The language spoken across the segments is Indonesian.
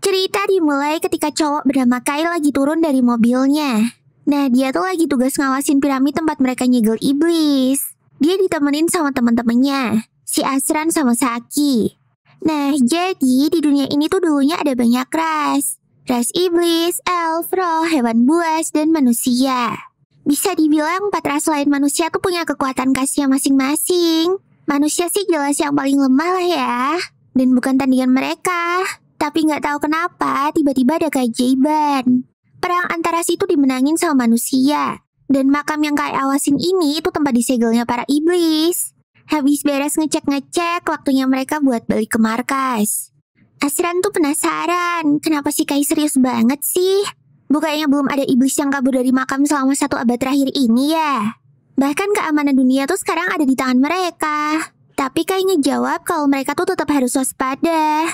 Cerita dimulai ketika cowok bernama Kai lagi turun dari mobilnya. Nah, dia tuh lagi tugas ngawasin piramid tempat mereka nyegel iblis. Dia ditemenin sama teman-temannya, si Asran sama Saki. Nah, jadi di dunia ini tuh dulunya ada banyak ras. Ras iblis, elf, roh, hewan buas, dan manusia. Bisa dibilang 4 ras lain manusia tuh punya kekuatan khasnya masing-masing. Manusia sih jelas yang paling lemah lah ya. Dan bukan tandingan mereka. Tapi nggak tahu kenapa tiba-tiba ada keajaiban. Perang antara ras itu dimenangin sama manusia. Dan makam yang Kai awasin ini itu tempat disegelnya para iblis. Habis beres ngecek-ngecek, waktunya mereka buat balik ke markas. Asran tuh penasaran, kenapa si Kai serius banget sih? Bukannya belum ada iblis yang kabur dari makam selama 1 abad terakhir ini ya? Bahkan keamanan dunia tuh sekarang ada di tangan mereka. Tapi Kai ngejawab kalau mereka tuh tetap harus waspada.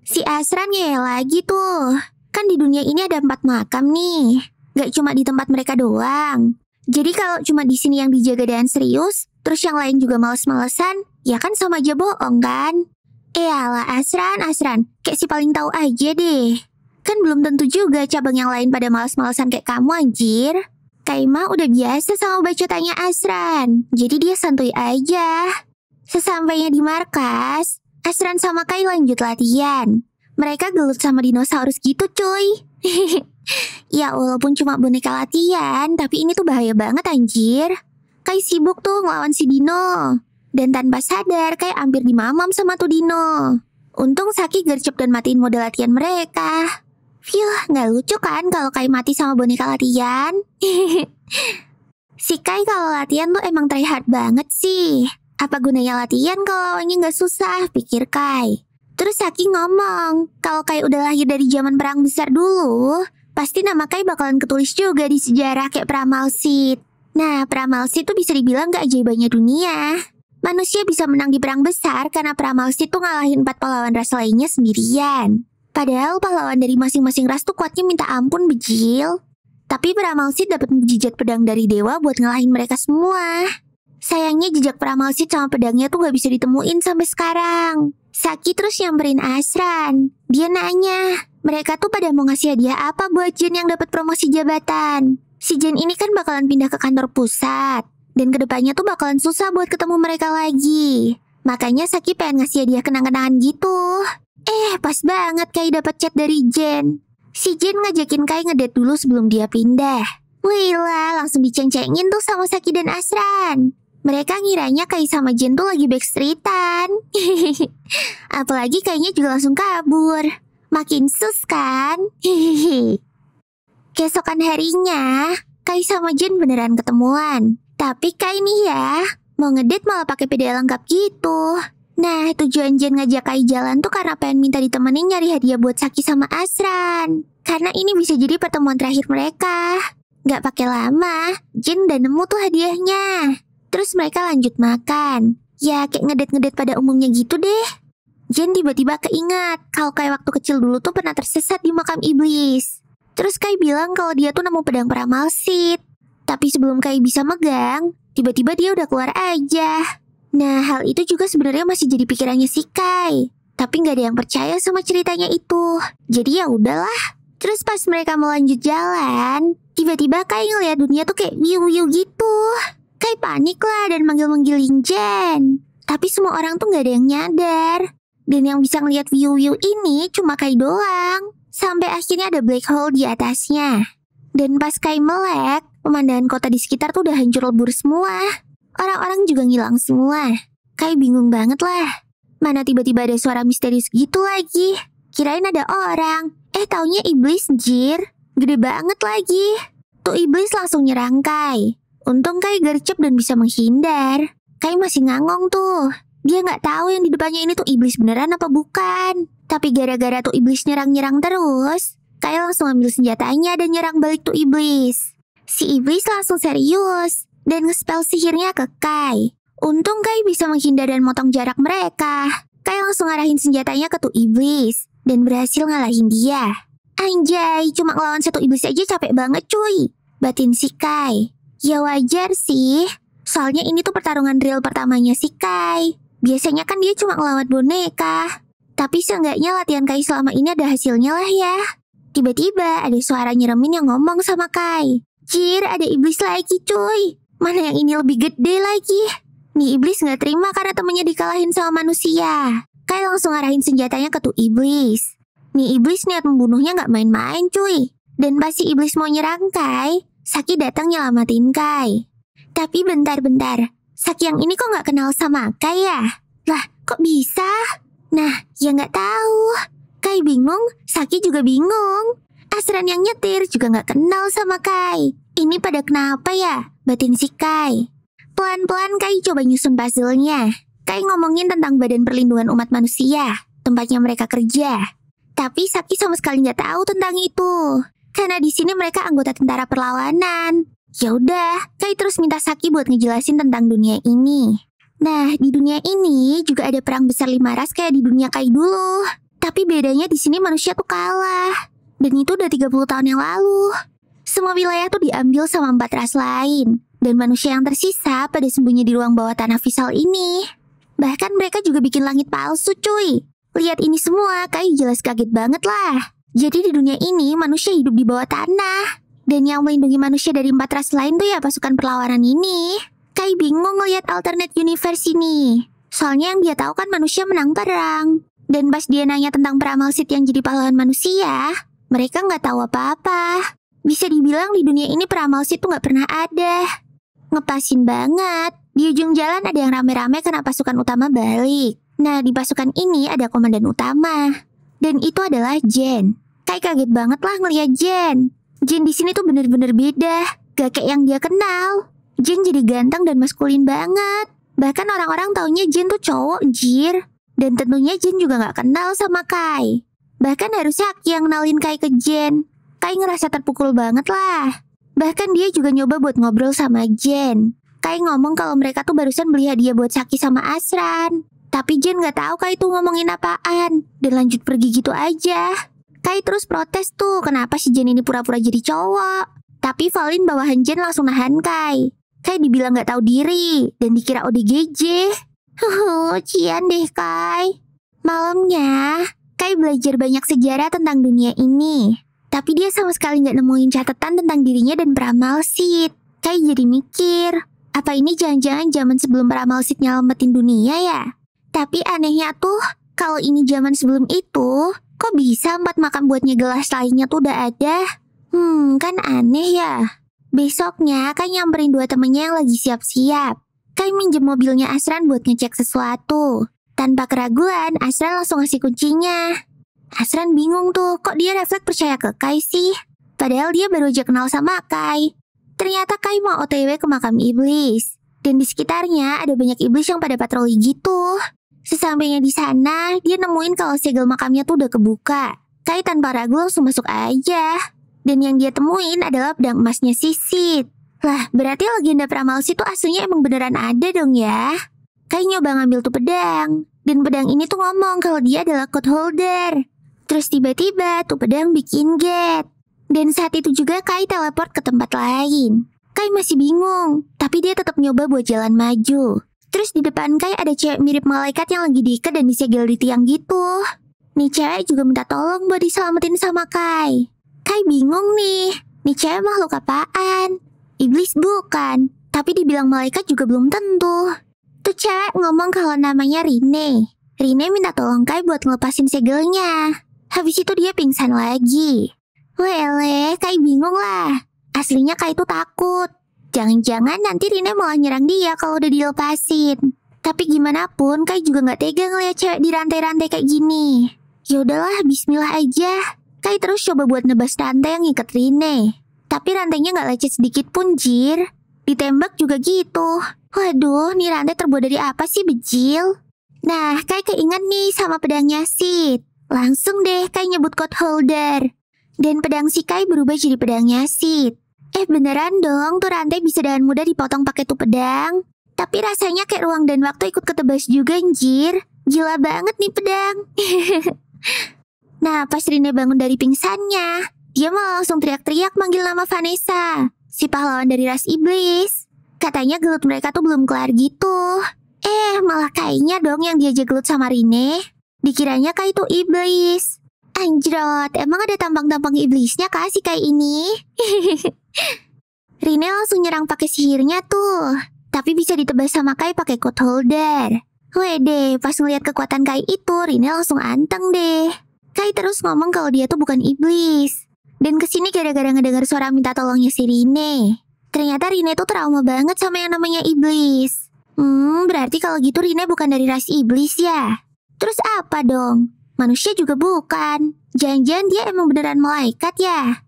Si Asran ngeyel lagi tuh. Kan di dunia ini ada 4 makam nih. Gak cuma di tempat mereka doang. Jadi kalau cuma di sini yang dijaga dan serius, terus yang lain juga males-malesan, ya kan sama aja bohong kan? Alah Asran, kayak si paling tahu aja deh. Kan belum tentu juga cabang yang lain pada males-malesan kayak kamu anjir. Kaima udah biasa sama bacotannya Asran, jadi dia santuy aja. Sesampainya di markas, Asran sama Kai lanjut latihan. Mereka gelut sama dinosaurus gitu cuy. Ya walaupun cuma boneka latihan, tapi ini tuh bahaya banget anjir. Kai sibuk tuh ngelawan si Dino. Dan tanpa sadar Kai hampir dimamam sama tuh Dino. Untung Saki gercep dan matiin mode latihan mereka. Phew, gak lucu kan kalau Kai mati sama boneka latihan? Si Kai kalau latihan tuh emang tryhard banget sih. Apa gunanya latihan kalau lawannya gak susah, pikir Kai. Terus Saki ngomong, kalau Kai udah lahir dari zaman perang besar dulu, pasti nama Kai bakalan ketulis juga di sejarah kayak Pramalsid. Nah, Pramalsid tuh bisa dibilang keajaibannya dunia. Manusia bisa menang di perang besar karena Pramalsid tuh ngalahin 4 pahlawan ras lainnya sendirian. Padahal pahlawan dari masing-masing ras tuh kuatnya minta ampun bejil. Tapi Pramalsid dapat mujizat pedang dari dewa buat ngalahin mereka semua. Sayangnya jejak Pramalsid sama pedangnya tuh gak bisa ditemuin sampai sekarang. Saki terus nyamperin Asran. Dia nanya, mereka tuh pada mau ngasih hadiah apa buat Jen yang dapat promosi jabatan. Si Jen ini kan bakalan pindah ke kantor pusat. Dan kedepannya tuh bakalan susah buat ketemu mereka lagi. Makanya Saki pengen ngasih hadiah kenang-kenangan gitu. Pas banget Kai dapat chat dari Jen. Si Jen ngajakin Kai ngedate dulu sebelum dia pindah. Wih lah, langsung diceng-cengin tuh sama Saki dan Asran. Mereka ngiranya Kai sama Jen tuh lagi backstreetan. Apalagi Kainya juga langsung kabur. Makin sus kan? Keesokan harinya, Kai sama Jen beneran ketemuan. Tapi Kai nih ya, mau ngedate malah pakai PDA lengkap gitu. Nah, tujuan Jen ngajak Kai jalan tuh karena pengen minta ditemenin nyari hadiah buat Saki sama Asran. Karena ini bisa jadi pertemuan terakhir mereka. Gak pakai lama, Jen udah nemu tuh hadiahnya. Terus mereka lanjut makan. Ya kayak ngedate-ngedate pada umumnya gitu deh. Jen tiba-tiba keingat kalau Kai waktu kecil dulu tuh pernah tersesat di makam iblis. Terus Kai bilang kalau dia tuh nemu pedang Pramalsid. Tapi sebelum Kai bisa megang, tiba-tiba dia udah keluar aja. Nah hal itu juga sebenarnya masih jadi pikirannya si Kai. Tapi gak ada yang percaya sama ceritanya itu. Jadi ya udahlah. Terus pas mereka mau lanjut jalan, tiba-tiba Kai ngeliat dunia tuh kayak wiu-wiu gitu. Kai panik lah dan manggil-manggilin Jen. Tapi semua orang tuh gak ada yang nyadar. Dan yang bisa ngeliat view-view ini cuma Kai doang. Sampai akhirnya ada black hole di atasnya. Dan pas Kai melek, pemandangan kota di sekitar tuh udah hancur lebur semua. Orang-orang juga ngilang semua. Kai bingung banget lah. Mana tiba-tiba ada suara misterius gitu lagi. Kirain ada orang. Taunya iblis jir. Gede banget lagi. Tuh iblis langsung nyerang Kai. Untung Kai gercep dan bisa menghindar. Kai masih ngangong tuh. Dia gak tahu yang di depannya ini tuh iblis beneran apa bukan. Tapi gara-gara tuh iblis nyerang-nyerang terus, Kai langsung ambil senjatanya dan nyerang balik tuh iblis. Si iblis langsung serius dan nge-spell sihirnya ke Kai. Untung Kai bisa menghindar dan motong jarak mereka. Kai langsung ngarahin senjatanya ke tuh iblis dan berhasil ngalahin dia. Anjay, cuma ngelawan satu iblis aja capek banget cuy, batin si Kai. Ya wajar sih, soalnya ini tuh pertarungan real pertamanya si Kai. Biasanya kan dia cuma ngelawan boneka. Tapi seenggaknya latihan Kai selama ini ada hasilnya lah ya. Tiba-tiba ada suara nyeremin yang ngomong sama Kai. Jir, ada iblis lagi cuy. Mana yang ini lebih gede lagi. Nih iblis gak terima karena temennya dikalahin sama manusia. Kai langsung arahin senjatanya ke tuh iblis. Nih iblis niat membunuhnya gak main-main cuy. Dan pas si iblis mau nyerang Kai, Saki datang nyelamatin Kai. Tapi bentar-bentar, Saki yang ini kok gak kenal sama Kai ya? Lah, kok bisa? Nah, ya gak tahu. Kai bingung, Saki juga bingung. Asran yang nyetir juga gak kenal sama Kai. Ini pada kenapa ya? Batin si Kai. Pelan-pelan Kai coba nyusun puzzle-nya. Kai ngomongin tentang Badan Perlindungan Umat Manusia, tempatnya mereka kerja. Tapi Saki sama sekali nggak tahu tentang itu. Karena di sini mereka anggota tentara perlawanan. Ya udah, Kai terus minta Saki buat ngejelasin tentang dunia ini. Nah, di dunia ini juga ada perang besar 5 ras kayak di dunia Kai dulu. Tapi bedanya di sini manusia tuh kalah. Dan itu udah 30 tahun yang lalu. Semua wilayah tuh diambil sama 4 ras lain. Dan manusia yang tersisa pada sembunyi di ruang bawah tanah Visal ini. Bahkan mereka juga bikin langit palsu cuy. Lihat ini semua, Kai jelas kaget banget lah. Jadi di dunia ini manusia hidup di bawah tanah. Dan yang melindungi manusia dari 4 ras lain tuh ya pasukan perlawanan ini. Kai bingung ngeliat alternate universe ini. Soalnya yang dia tahu kan manusia menang perang. Dan pas dia nanya tentang peramal Sith yang jadi pahlawan manusia, mereka nggak tahu apa-apa. Bisa dibilang di dunia ini peramal Sith tuh nggak pernah ada. Ngepasin banget. Di ujung jalan ada yang rame-rame karena pasukan utama balik. Nah, di pasukan ini ada komandan utama. Dan itu adalah Jen. Kai kaget banget lah ngeliat Jen. Jen di sini tuh bener-bener beda. Gak kayak yang dia kenal. Jen jadi ganteng dan maskulin banget. Bahkan orang-orang taunya Jen tuh cowok, jir. Dan tentunya Jen juga gak kenal sama Kai. Bahkan harusnya Aki yang kenalin Kai ke Jen. Kai ngerasa terpukul banget lah. Bahkan dia juga nyoba buat ngobrol sama Jen. Kai ngomong kalau mereka tuh barusan beli hadiah buat Saki sama Asran. Tapi Jen gak tahu Kai tuh ngomongin apaan. Dan lanjut pergi gitu aja. Kai terus protes tuh kenapa si Jen ini pura-pura jadi cowok. Tapi Valin bawahan Jen langsung nahan Kai. Kai dibilang gak tahu diri. Dan dikira ODGJ. Cian deh Kai. Malamnya, Kai belajar banyak sejarah tentang dunia ini. Tapi dia sama sekali gak nemuin catatan tentang dirinya dan peramal Sith. Kai jadi mikir, apa ini jangan-jangan zaman sebelum peramal Sith nyelamatin dunia ya? Tapi anehnya tuh, kalau ini zaman sebelum itu, kok bisa 4 makam buat nyegelas lainnya tuh udah ada? Kan aneh ya. Besoknya, Kai nyamperin 2 temennya yang lagi siap-siap. Kai minjem mobilnya Asran buat ngecek sesuatu. Tanpa keraguan, Asran langsung ngasih kuncinya. Asran bingung tuh, kok dia refleks percaya ke Kai sih? Padahal dia baru aja kenal sama Kai. Ternyata Kai mau OTW ke makam iblis. Dan di sekitarnya ada banyak iblis yang pada patroli gitu. Sesampainya di sana, dia nemuin kalau segel makamnya tuh udah kebuka. Kai tanpa ragu langsung masuk aja. Dan yang dia temuin adalah pedang emasnya Sith. Lah, berarti legenda peramal Sith tuh aslinya emang beneran ada dong ya. Kai nyoba ngambil tuh pedang. Dan pedang ini tuh ngomong kalau dia adalah code holder. Terus tiba-tiba tuh pedang bikin gate. Dan saat itu juga Kai teleport ke tempat lain. Kai masih bingung, tapi dia tetap nyoba buat jalan maju. Terus di depan Kai ada cewek mirip malaikat yang lagi diikat dan disegel di tiang gitu. Nih cewek juga minta tolong buat diselamatin sama Kai. Kai bingung nih cewek makhluk apaan? Iblis bukan, tapi dibilang malaikat juga belum tentu. Tuh cewek ngomong kalau namanya Rine. Rine minta tolong Kai buat ngelepasin segelnya. Habis itu dia pingsan lagi. Wele, Kai bingung lah. Aslinya Kai tuh takut. Jangan-jangan nanti Rine malah nyerang dia kalau udah dilepasin. Tapi gimana pun, Kai juga gak tega ngeliat cewek di rantai-rantai kayak gini. Yaudahlah, bismillah aja. Kai terus coba buat nebas rantai yang ngikat Rine. Tapi rantainya gak lecet sedikit pun, jir. Ditembak juga gitu. Waduh, nih rantai terbuat dari apa sih, bejil? Nah, Kai keinget nih sama pedangnya Sith. Langsung deh Kai nyebut code holder. Dan pedang si Kai berubah jadi pedangnya Sith. Beneran dong, tuh rantai bisa dengan mudah dipotong pakai tuh pedang. Tapi rasanya kayak ruang dan waktu ikut ketebas juga, anjir. Gila banget nih pedang. Nah, pas Rine bangun dari pingsannya, dia malah langsung teriak-teriak manggil nama Vanessa, si pahlawan dari ras iblis. Katanya gelut mereka tuh belum kelar gitu. Malah kayaknya dong yang diajak gelut sama Rine. Dikiranya Kai itu iblis. Anjrot, emang ada tampang-tampang iblisnya kah si Kai ini? Rine langsung nyerang pakai sihirnya tuh. Tapi bisa ditebas sama Kai pakai code holder. Wede, pas ngeliat kekuatan Kai itu, Rine langsung anteng deh. Kai terus ngomong kalau dia tuh bukan iblis. Dan kesini gara-gara ngedengar suara minta tolongnya si Rine. Ternyata Rine tuh trauma banget sama yang namanya iblis. Berarti kalau gitu Rine bukan dari ras iblis ya? Terus apa dong? Manusia juga bukan. Jangan-jangan dia emang beneran malaikat ya?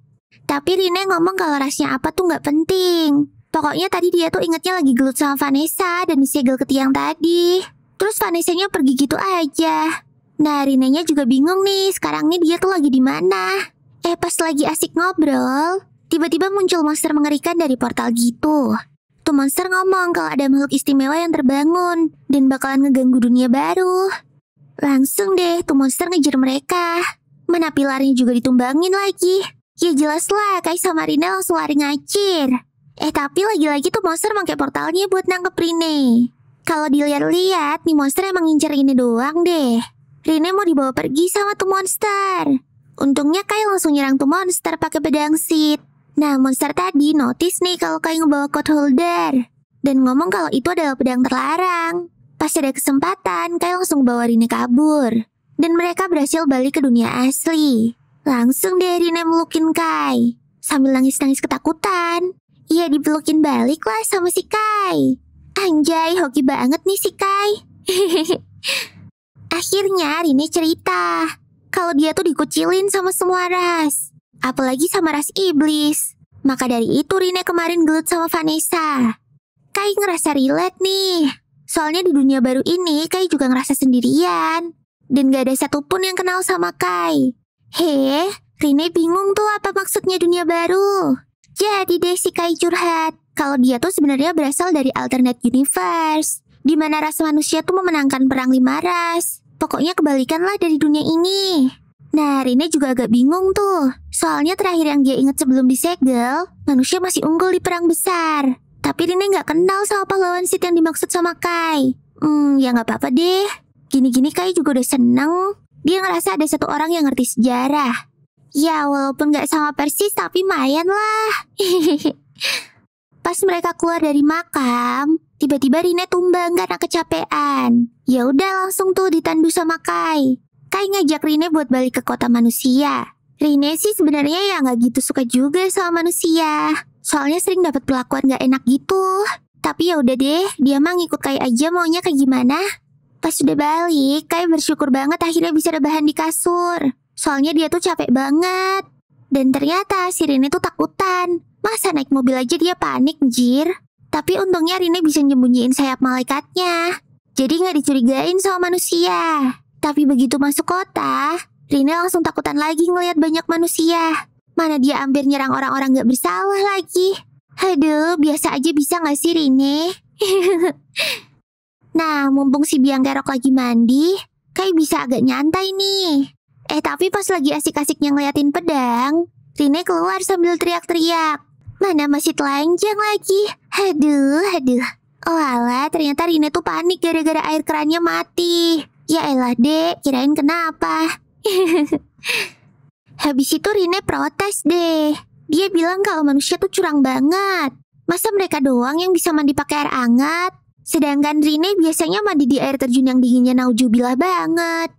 Tapi Rine ngomong kalau rasnya apa tuh nggak penting. Pokoknya tadi dia tuh ingetnya lagi gelut sama Vanessa dan disegel ke tiang tadi. Terus Vanessa-nya pergi gitu aja. Nah, Rine-nya juga bingung nih, sekarang nih dia tuh lagi di mana? Pas lagi asik ngobrol, tiba-tiba muncul monster mengerikan dari portal gitu. Tuh monster ngomong kalau ada makhluk istimewa yang terbangun dan bakalan ngeganggu dunia baru. Langsung deh tuh monster ngejar mereka. Mana pilarnya juga ditumbangin lagi. Ya jelas lah, Kai sama Rine langsung lari ngacir. Tapi lagi-lagi tuh monster pakai portalnya buat nangkep Rine. Kalau dilihat-lihat, nih monster emang ngincer Rine doang deh. Rine mau dibawa pergi sama tuh monster. Untungnya Kai langsung nyerang tuh monster pakai pedang Sith. Nah, monster tadi notice nih kalau Kai ngebawa code holder. Dan ngomong kalau itu adalah pedang terlarang. Pas ada kesempatan, Kai langsung bawa Rine kabur. Dan mereka berhasil balik ke dunia asli. Langsung deh Rine melukin Kai. Sambil nangis-nangis ketakutan. Iya dipelukin balik lah sama si Kai. Anjay, hoki banget nih si Kai. Akhirnya Rine cerita kalau dia tuh dikucilin sama semua ras. Apalagi sama ras iblis. Maka dari itu Rine kemarin gelut sama Vanessa. Kai ngerasa relate nih. Soalnya di dunia baru ini, Kai juga ngerasa sendirian. Dan gak ada satupun yang kenal sama Kai. Rine bingung tuh apa maksudnya dunia baru. Jadi deh si Kai curhat. Kalau dia tuh sebenarnya berasal dari alternate universe. Di mana ras manusia tuh memenangkan perang 5 ras. Pokoknya kebalikan lah dari dunia ini. Nah, Rine juga agak bingung tuh. Soalnya terakhir yang dia ingat sebelum disegel, manusia masih unggul di perang besar. Tapi Rine gak kenal sama pahlawan Sith yang dimaksud sama Kai. Ya gak apa-apa deh. Gini-gini Kai juga udah seneng. Dia ngerasa ada satu orang yang ngerti sejarah. Ya walaupun gak sama persis tapi mayan lah. Pas mereka keluar dari makam, tiba-tiba Rine tumbang karena kecapean. Ya udah langsung tuh ditandu sama Kai. Kai ngajak Rine buat balik ke kota manusia. Rine sih sebenarnya ya gak gitu suka juga sama manusia. Soalnya sering dapat perlakuan gak enak gitu. Tapi ya udah deh, dia mah ngikut Kai aja maunya kayak gimana. Pas udah balik, Kai bersyukur banget akhirnya bisa rebahan di kasur. Soalnya dia tuh capek banget. Dan ternyata si Rine tuh takutan. Masa naik mobil aja dia panik, jir. Tapi untungnya Rine bisa nyembunyiin sayap malaikatnya. Jadi gak dicurigain sama manusia. Tapi begitu masuk kota, Rine langsung takutan lagi ngelihat banyak manusia. Mana dia hampir nyerang orang-orang gak bersalah lagi. Aduh, biasa aja bisa gak sih Rine? Nah, mumpung si Biang Kerok lagi mandi, Kai bisa agak nyantai nih. Tapi pas lagi asik-asiknya ngeliatin pedang, Rine keluar sambil teriak-teriak. Mana masih telanjang lagi. Aduh. Oh alah, ternyata Rine tuh panik gara-gara air kerannya mati. Ya elah dek, kirain kenapa. Habis itu Rine protes deh. Dia bilang kalau manusia tuh curang banget. Masa mereka doang yang bisa mandi pakai air hangat? Sedangkan Rine biasanya mandi di air terjun yang dinginnya naujubillah banget.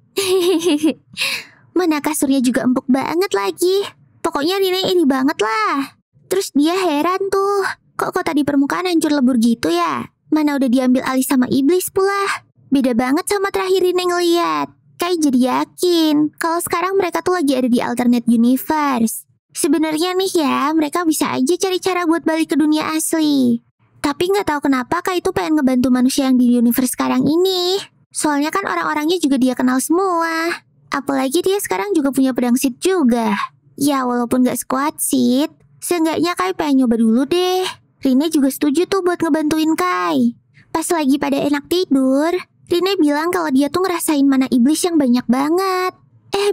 Mana kasurnya juga empuk banget lagi. Pokoknya Rine iri banget lah. Terus dia heran tuh. Kok kota di permukaan hancur lebur gitu ya? Mana udah diambil alih sama iblis pula. Beda banget sama terakhir Rine ngeliat. Kai jadi yakin kalau sekarang mereka tuh lagi ada di alternate universe. Sebenarnya nih ya, mereka bisa aja cari cara buat balik ke dunia asli. Tapi nggak tahu kenapa Kai itu pengen ngebantu manusia yang di universe sekarang ini. Soalnya kan orang-orangnya juga dia kenal semua. Apalagi dia sekarang juga punya pedang Sith juga. Ya walaupun gak sekuat Sith, seenggaknya Kai pengen nyoba dulu deh. Rine juga setuju tuh buat ngebantuin Kai. Pas lagi pada enak tidur, Rine bilang kalau dia tuh ngerasain mana iblis yang banyak banget.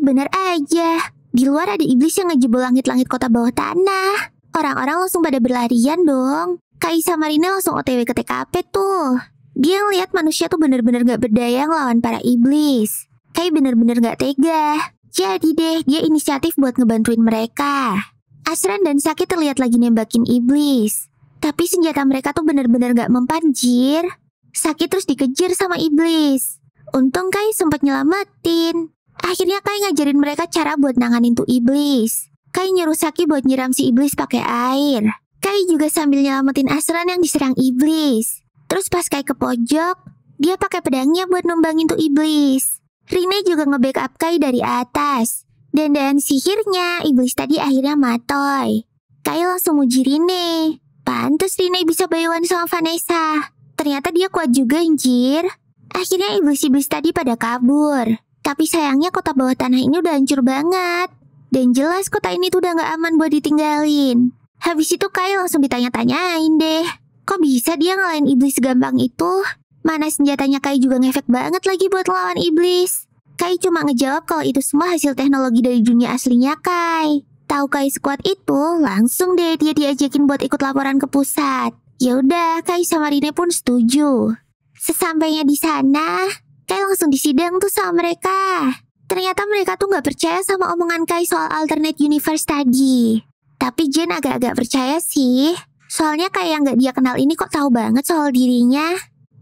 Bener aja. Di luar ada iblis yang ngejebol langit-langit kota bawah tanah. Orang-orang langsung pada berlarian dong. Kai sama Rine langsung OTW ke TKP tuh. Dia ngeliat manusia tuh bener-bener gak berdaya ngelawan para iblis. Kai bener-bener gak tega. Jadi deh, dia inisiatif buat ngebantuin mereka. Ashran dan Saki terlihat lagi nembakin iblis. Tapi senjata mereka tuh bener-bener gak mempan, jir. Saki terus dikejar sama iblis. Untung Kai sempat nyelamatin. Akhirnya Kai ngajarin mereka cara buat nanganin tuh iblis. Kai nyuruh Saki buat nyiram si iblis pakai air. Kai juga sambil nyelamatin Ashran yang diserang iblis. Terus pas Kai ke pojok, dia pakai pedangnya buat numbangin tuh iblis. Rine juga nge-backup Kai dari atas. Dan dengan sihirnya, iblis tadi akhirnya matoy. Kai langsung muji Rine. Pantes Rine bisa bayuan sama Vanessa. Ternyata dia kuat juga, anjir. Akhirnya iblis-iblis tadi pada kabur. Tapi sayangnya kota bawah tanah ini udah hancur banget. Dan jelas kota ini tuh udah gak aman buat ditinggalin. Habis itu Kai langsung ditanya-tanyain deh. Kok bisa dia ngalahin iblis segampang itu? Mana senjatanya Kai juga ngefek banget lagi buat lawan iblis. Kai cuma ngejawab kalau itu semua hasil teknologi dari dunia aslinya Kai. Tahu Kai sekuat itu, langsung deh dia diajakin buat ikut laporan ke pusat. Ya udah, Kai sama Rine pun setuju. Sesampainya di sana, Kai langsung disidang tuh sama mereka. Ternyata mereka tuh gak percaya sama omongan Kai soal alternate universe tadi. Tapi Jen agak-agak percaya sih. Soalnya Kai yang gak dia kenal ini kok tahu banget soal dirinya.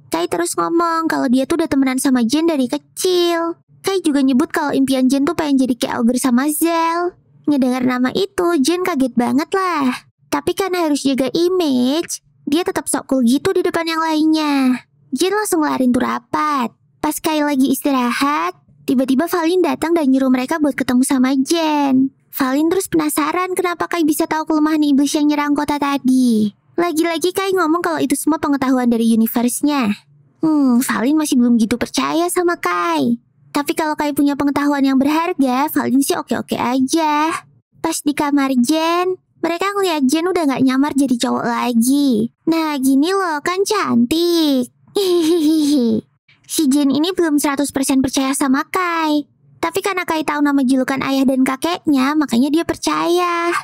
Kai terus ngomong kalau dia tuh udah temenan sama Jen dari kecil. Kai juga nyebut kalau impian Jen tuh pengen jadi kayak Ogre sama Zell. Ngedengar nama itu, Jen kaget banget lah. Tapi karena harus jaga image, dia tetap sok cool gitu di depan yang lainnya. Jen langsung ngelarin tuh rapat. Pas Kai lagi istirahat, tiba-tiba Valin datang dan nyuruh mereka buat ketemu sama Jen. Valin terus penasaran kenapa Kai bisa tahu kelemahan iblis yang nyerang kota tadi. Lagi-lagi Kai ngomong kalau itu semua pengetahuan dari universe-nya. Valin masih belum gitu percaya sama Kai. Tapi kalau Kai punya pengetahuan yang berharga, Valin sih oke-oke aja. Pas di kamar Jen, mereka ngeliat Jen udah gak nyamar jadi cowok lagi. Nah gini loh, kan cantik. Hihihihi. Si Jen ini belum 100% percaya sama Kai. Tapi karena Kai tahu nama julukan ayah dan kakeknya, makanya dia percaya.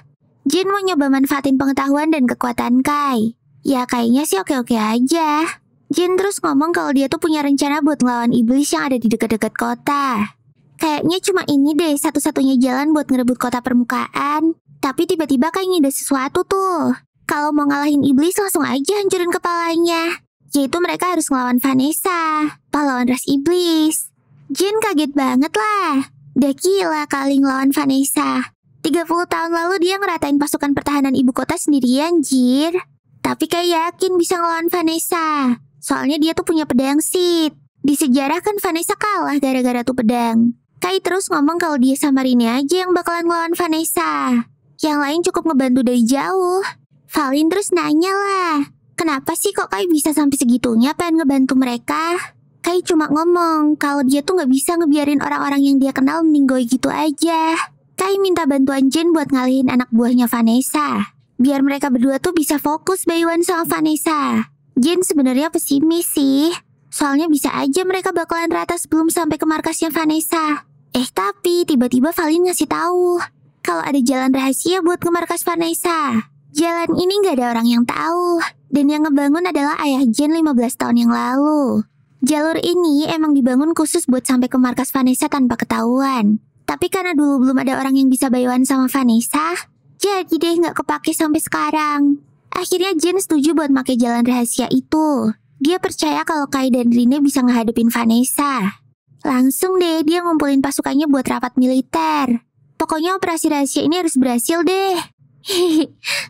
Jen mau nyoba manfaatin pengetahuan dan kekuatan Kai. Ya kayaknya sih oke-oke aja. Jen terus ngomong kalau dia tuh punya rencana buat ngelawan iblis yang ada di dekat-dekat kota. Kayaknya cuma ini deh satu-satunya jalan buat ngerebut kota permukaan. Tapi tiba-tiba Kai ngide sesuatu tuh. Kalau mau ngalahin iblis langsung aja hancurin kepalanya. Yaitu mereka harus ngelawan Vanessa, pahlawan ras iblis. Jen kaget banget lah. Udah gila kali ngelawan Vanessa. 30 tahun lalu dia ngeratain pasukan pertahanan ibu kota sendirian, jir. Tapi kayak yakin bisa ngelawan Vanessa. Soalnya dia tuh punya pedang Sith. Di sejarah kan Vanessa kalah gara-gara tuh pedang. Kai terus ngomong kalau dia sama Rine aja yang bakalan ngelawan Vanessa. Yang lain cukup ngebantu dari jauh. Valin terus nanya lah. Kenapa sih kok Kai bisa sampai segitunya pengen ngebantu mereka? Kai cuma ngomong kalau dia tuh gak bisa ngebiarin orang-orang yang dia kenal meninggoy gitu aja. Kai minta bantuan Jen buat ngalihin anak buahnya Vanessa. Biar mereka berdua tuh bisa fokus bayuan sama Vanessa. Jen sebenarnya pesimis sih. Soalnya bisa aja mereka bakalan rata sebelum sampai ke markasnya Vanessa. Tapi tiba-tiba Valin ngasih tahu kalau ada jalan rahasia buat ke markas Vanessa. Jalan ini gak ada orang yang tahu. Dan yang ngebangun adalah ayah Jen 15 tahun yang lalu. Jalur ini emang dibangun khusus buat sampai ke markas Vanessa tanpa ketahuan. Tapi karena dulu belum ada orang yang bisa bayuan sama Vanessa, jadi deh gak kepake sampai sekarang. Akhirnya Jen setuju buat pakai jalan rahasia itu. Dia percaya kalau Kai dan Rine bisa ngehadepin Vanessa. Langsung deh dia ngumpulin pasukannya buat rapat militer. Pokoknya operasi rahasia ini harus berhasil deh.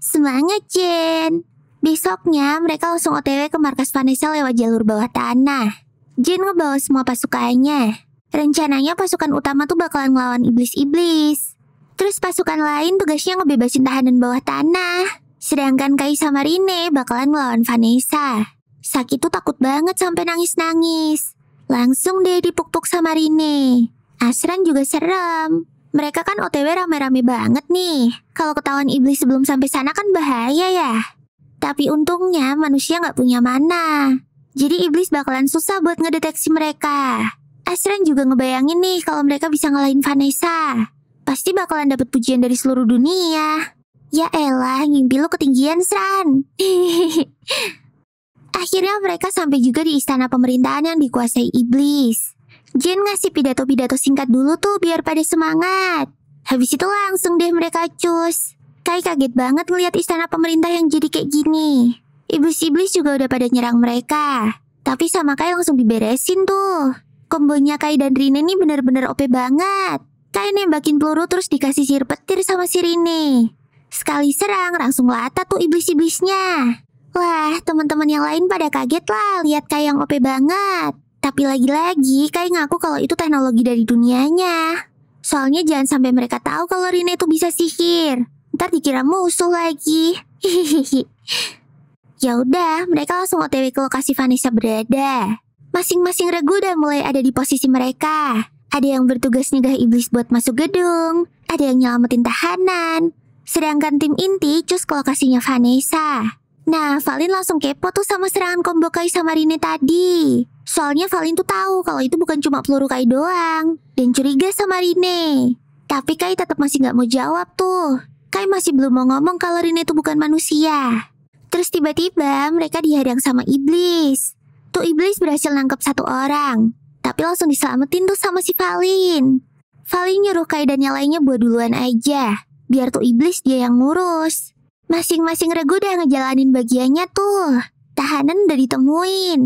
Semangat Jen. Besoknya mereka langsung OTW ke markas Vanessa lewat jalur bawah tanah. Jen ngebawa semua pasukannya. Rencananya pasukan utama tuh bakalan ngelawan iblis-iblis. Terus pasukan lain tugasnya ngebebasin tahanan bawah tanah. Sedangkan Kai sama Rine bakalan ngelawan Vanessa. Saki tuh takut banget sampai nangis-nangis. Langsung deh dipuk-puk sama Rine. Ashran juga serem. Mereka kan OTW rame-rame banget nih. Kalau ketahuan iblis sebelum sampai sana kan bahaya ya. Tapi untungnya manusia nggak punya mana. Jadi iblis bakalan susah buat ngedeteksi mereka. Ashran juga ngebayangin nih kalau mereka bisa ngalahin Vanessa. Pasti bakalan dapet pujian dari seluruh dunia. Ya elah, ngimpi lu ketinggian, Shran. Akhirnya mereka sampai juga di istana pemerintahan yang dikuasai iblis. Jen ngasih pidato-pidato singkat dulu tuh biar pada semangat. Habis itu langsung deh mereka cus. Kai kaget banget ngeliat istana pemerintah yang jadi kayak gini. Iblis-iblis juga udah pada nyerang mereka. Tapi sama Kai langsung diberesin tuh. Kombonya Kai dan Rine nih bener-bener OP banget. Kai nembakin peluru terus dikasih sihir petir sama si Rine. Sekali serang langsung lata tuh iblis-iblisnya. Wah, teman-teman yang lain pada kaget lah lihat Kai yang OP banget. Tapi lagi-lagi Kai ngaku kalau itu teknologi dari dunianya. Soalnya jangan sampai mereka tahu kalau Rine itu bisa sihir. Ntar dikira musuh lagi. Ya udah, mereka langsung OTW ke lokasi Vanessa berada. Masing-masing regu udah mulai ada di posisi mereka. Ada yang bertugas nyegah iblis buat masuk gedung. Ada yang nyelamatin tahanan. Sedangkan tim inti cus ke lokasinya Vanessa. Nah, Valin langsung kepo tuh sama serangan combo Kai sama Rine tadi. Soalnya Valin tuh tahu kalau itu bukan cuma peluru Kai doang. Dan curiga sama Rine. Tapi Kai tetap masih gak mau jawab tuh. Kai masih belum mau ngomong kalau Rine itu bukan manusia. Terus tiba-tiba mereka dihadang sama iblis. Tuh iblis berhasil nangkep satu orang. Tapi langsung diselamatin tuh sama si Valin. Valin nyuruh Kai dan yang lainnya buat duluan aja. Biar tuh iblis dia yang ngurus. Masing-masing regu udah ngejalanin bagiannya tuh. Tahanan udah ditemuin.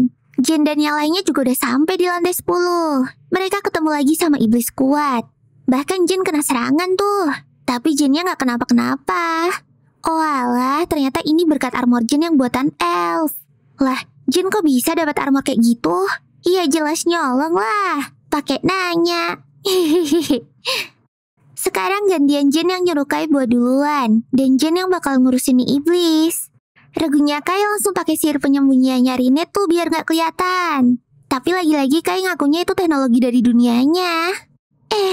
Jen dan yang lainnya juga udah sampai di lantai 10. Mereka ketemu lagi sama iblis kuat. Bahkan Jen kena serangan tuh. Tapi Jennya gak kenapa-kenapa. Oh alah, ternyata ini berkat armor Jen yang buatan elf. Lah, Jen kok bisa dapat armor kayak gitu? Iya jelas nyolong lah. Pakai nanya. Sekarang gantian Jen yang nyuruh Kai buat duluan. Dan Jen yang bakal ngurusin nih iblis. Regunya Kai langsung pakai sihir penyembunyiannya Rine tuh biar gak kelihatan. Tapi lagi-lagi Kai ngakunya itu teknologi dari dunianya.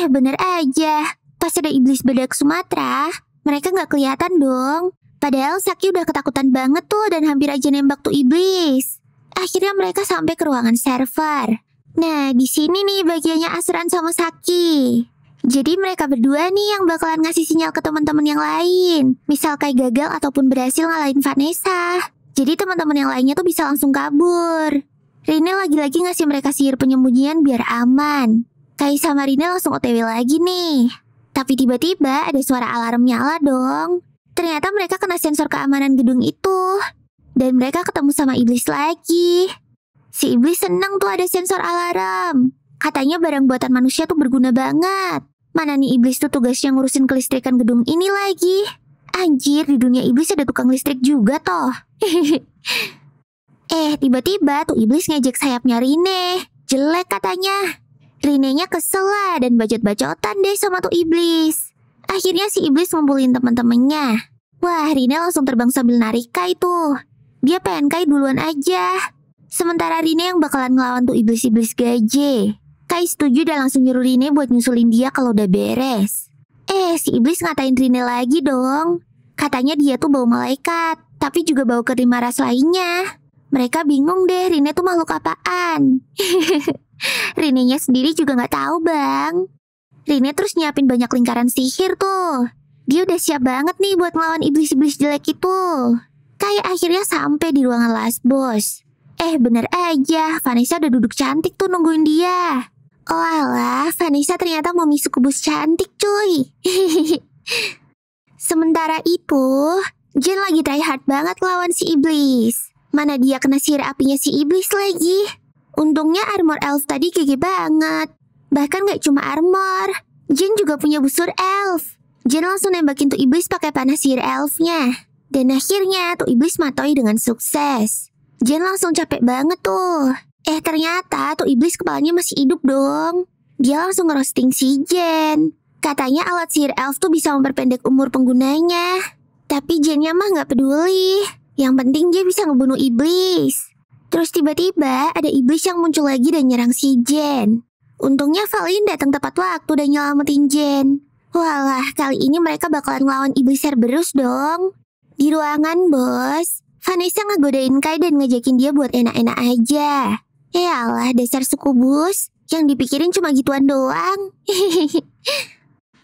Bener aja. Pas ada iblis bedak Sumatera, mereka gak kelihatan dong. Padahal Saki udah ketakutan banget tuh dan hampir aja nembak tuh iblis. Akhirnya mereka sampai ke ruangan server. Nah, di sini nih bagiannya Asran sama Saki. Jadi mereka berdua nih yang bakalan ngasih sinyal ke teman-teman yang lain. Misal Kai gagal ataupun berhasil ngalahin Vanessa. Jadi teman-teman yang lainnya tuh bisa langsung kabur. Rine lagi-lagi ngasih mereka sihir penyembunyian biar aman. Kai sama Rine langsung OTW lagi nih. Tapi tiba-tiba ada suara alarm nyala dong. Ternyata mereka kena sensor keamanan gedung itu. Dan mereka ketemu sama iblis lagi. Si iblis seneng tuh ada sensor alarm. Katanya barang buatan manusia tuh berguna banget. Mana nih iblis tuh tugasnya ngurusin kelistrikan gedung ini lagi. Anjir, di dunia iblis ada tukang listrik juga toh. Tiba-tiba tuh iblis ngejek sayapnya Rine. Jelek katanya. Rinenya kesel lah dan bacot-bacotan deh sama tuh iblis. Akhirnya si iblis ngumpulin teman-temannya. Wah, Rine langsung terbang sambil narik Kai tuh. Dia pengen Kai duluan aja. Sementara Rine yang bakalan ngelawan tuh iblis-iblis gaje. Kai setuju dan langsung nyuruh Rine buat nyusulin dia kalau udah beres. Si iblis ngatain Rine lagi dong. Katanya dia tuh bau malaikat, tapi juga bau kelima ras lainnya. Mereka bingung deh Rine tuh makhluk apaan. Rinenya sendiri juga gak tahu bang. Rine terus nyiapin banyak lingkaran sihir tuh. Dia udah siap banget nih buat ngelawan iblis-iblis jelek itu. Kai akhirnya sampai di ruangan last boss. Bener aja, Vanessa udah duduk cantik tuh nungguin dia. Oh alah, Vanessa ternyata mau misu kubus cantik cuy. Sementara itu, Jen lagi try hard banget lawan si iblis. Mana dia kena sihir apinya si iblis lagi. Untungnya armor elf tadi gede banget. Bahkan gak cuma armor, Jen juga punya busur elf. Jen langsung nembakin tuh iblis pakai panah sihir elfnya. Dan akhirnya tuh iblis matoi dengan sukses. Jen langsung capek banget tuh. Ternyata tuh iblis kepalanya masih hidup dong. Dia langsung ngerosting si Jen. Katanya alat sihir elf tuh bisa memperpendek umur penggunanya. Tapi Jennya mah gak peduli. Yang penting dia bisa ngebunuh iblis. Terus tiba-tiba ada iblis yang muncul lagi dan nyerang si Jen. Untungnya Valin datang tepat waktu dan nyelamatin Jen. Walah, kali ini mereka bakalan ngelawan iblis Cerberus dong. Di ruangan bos, Vanessa ngegodain Kai dan ngajakin dia buat enak-enak aja. Yalah, dasar suku bus. Yang dipikirin cuma gituan doang.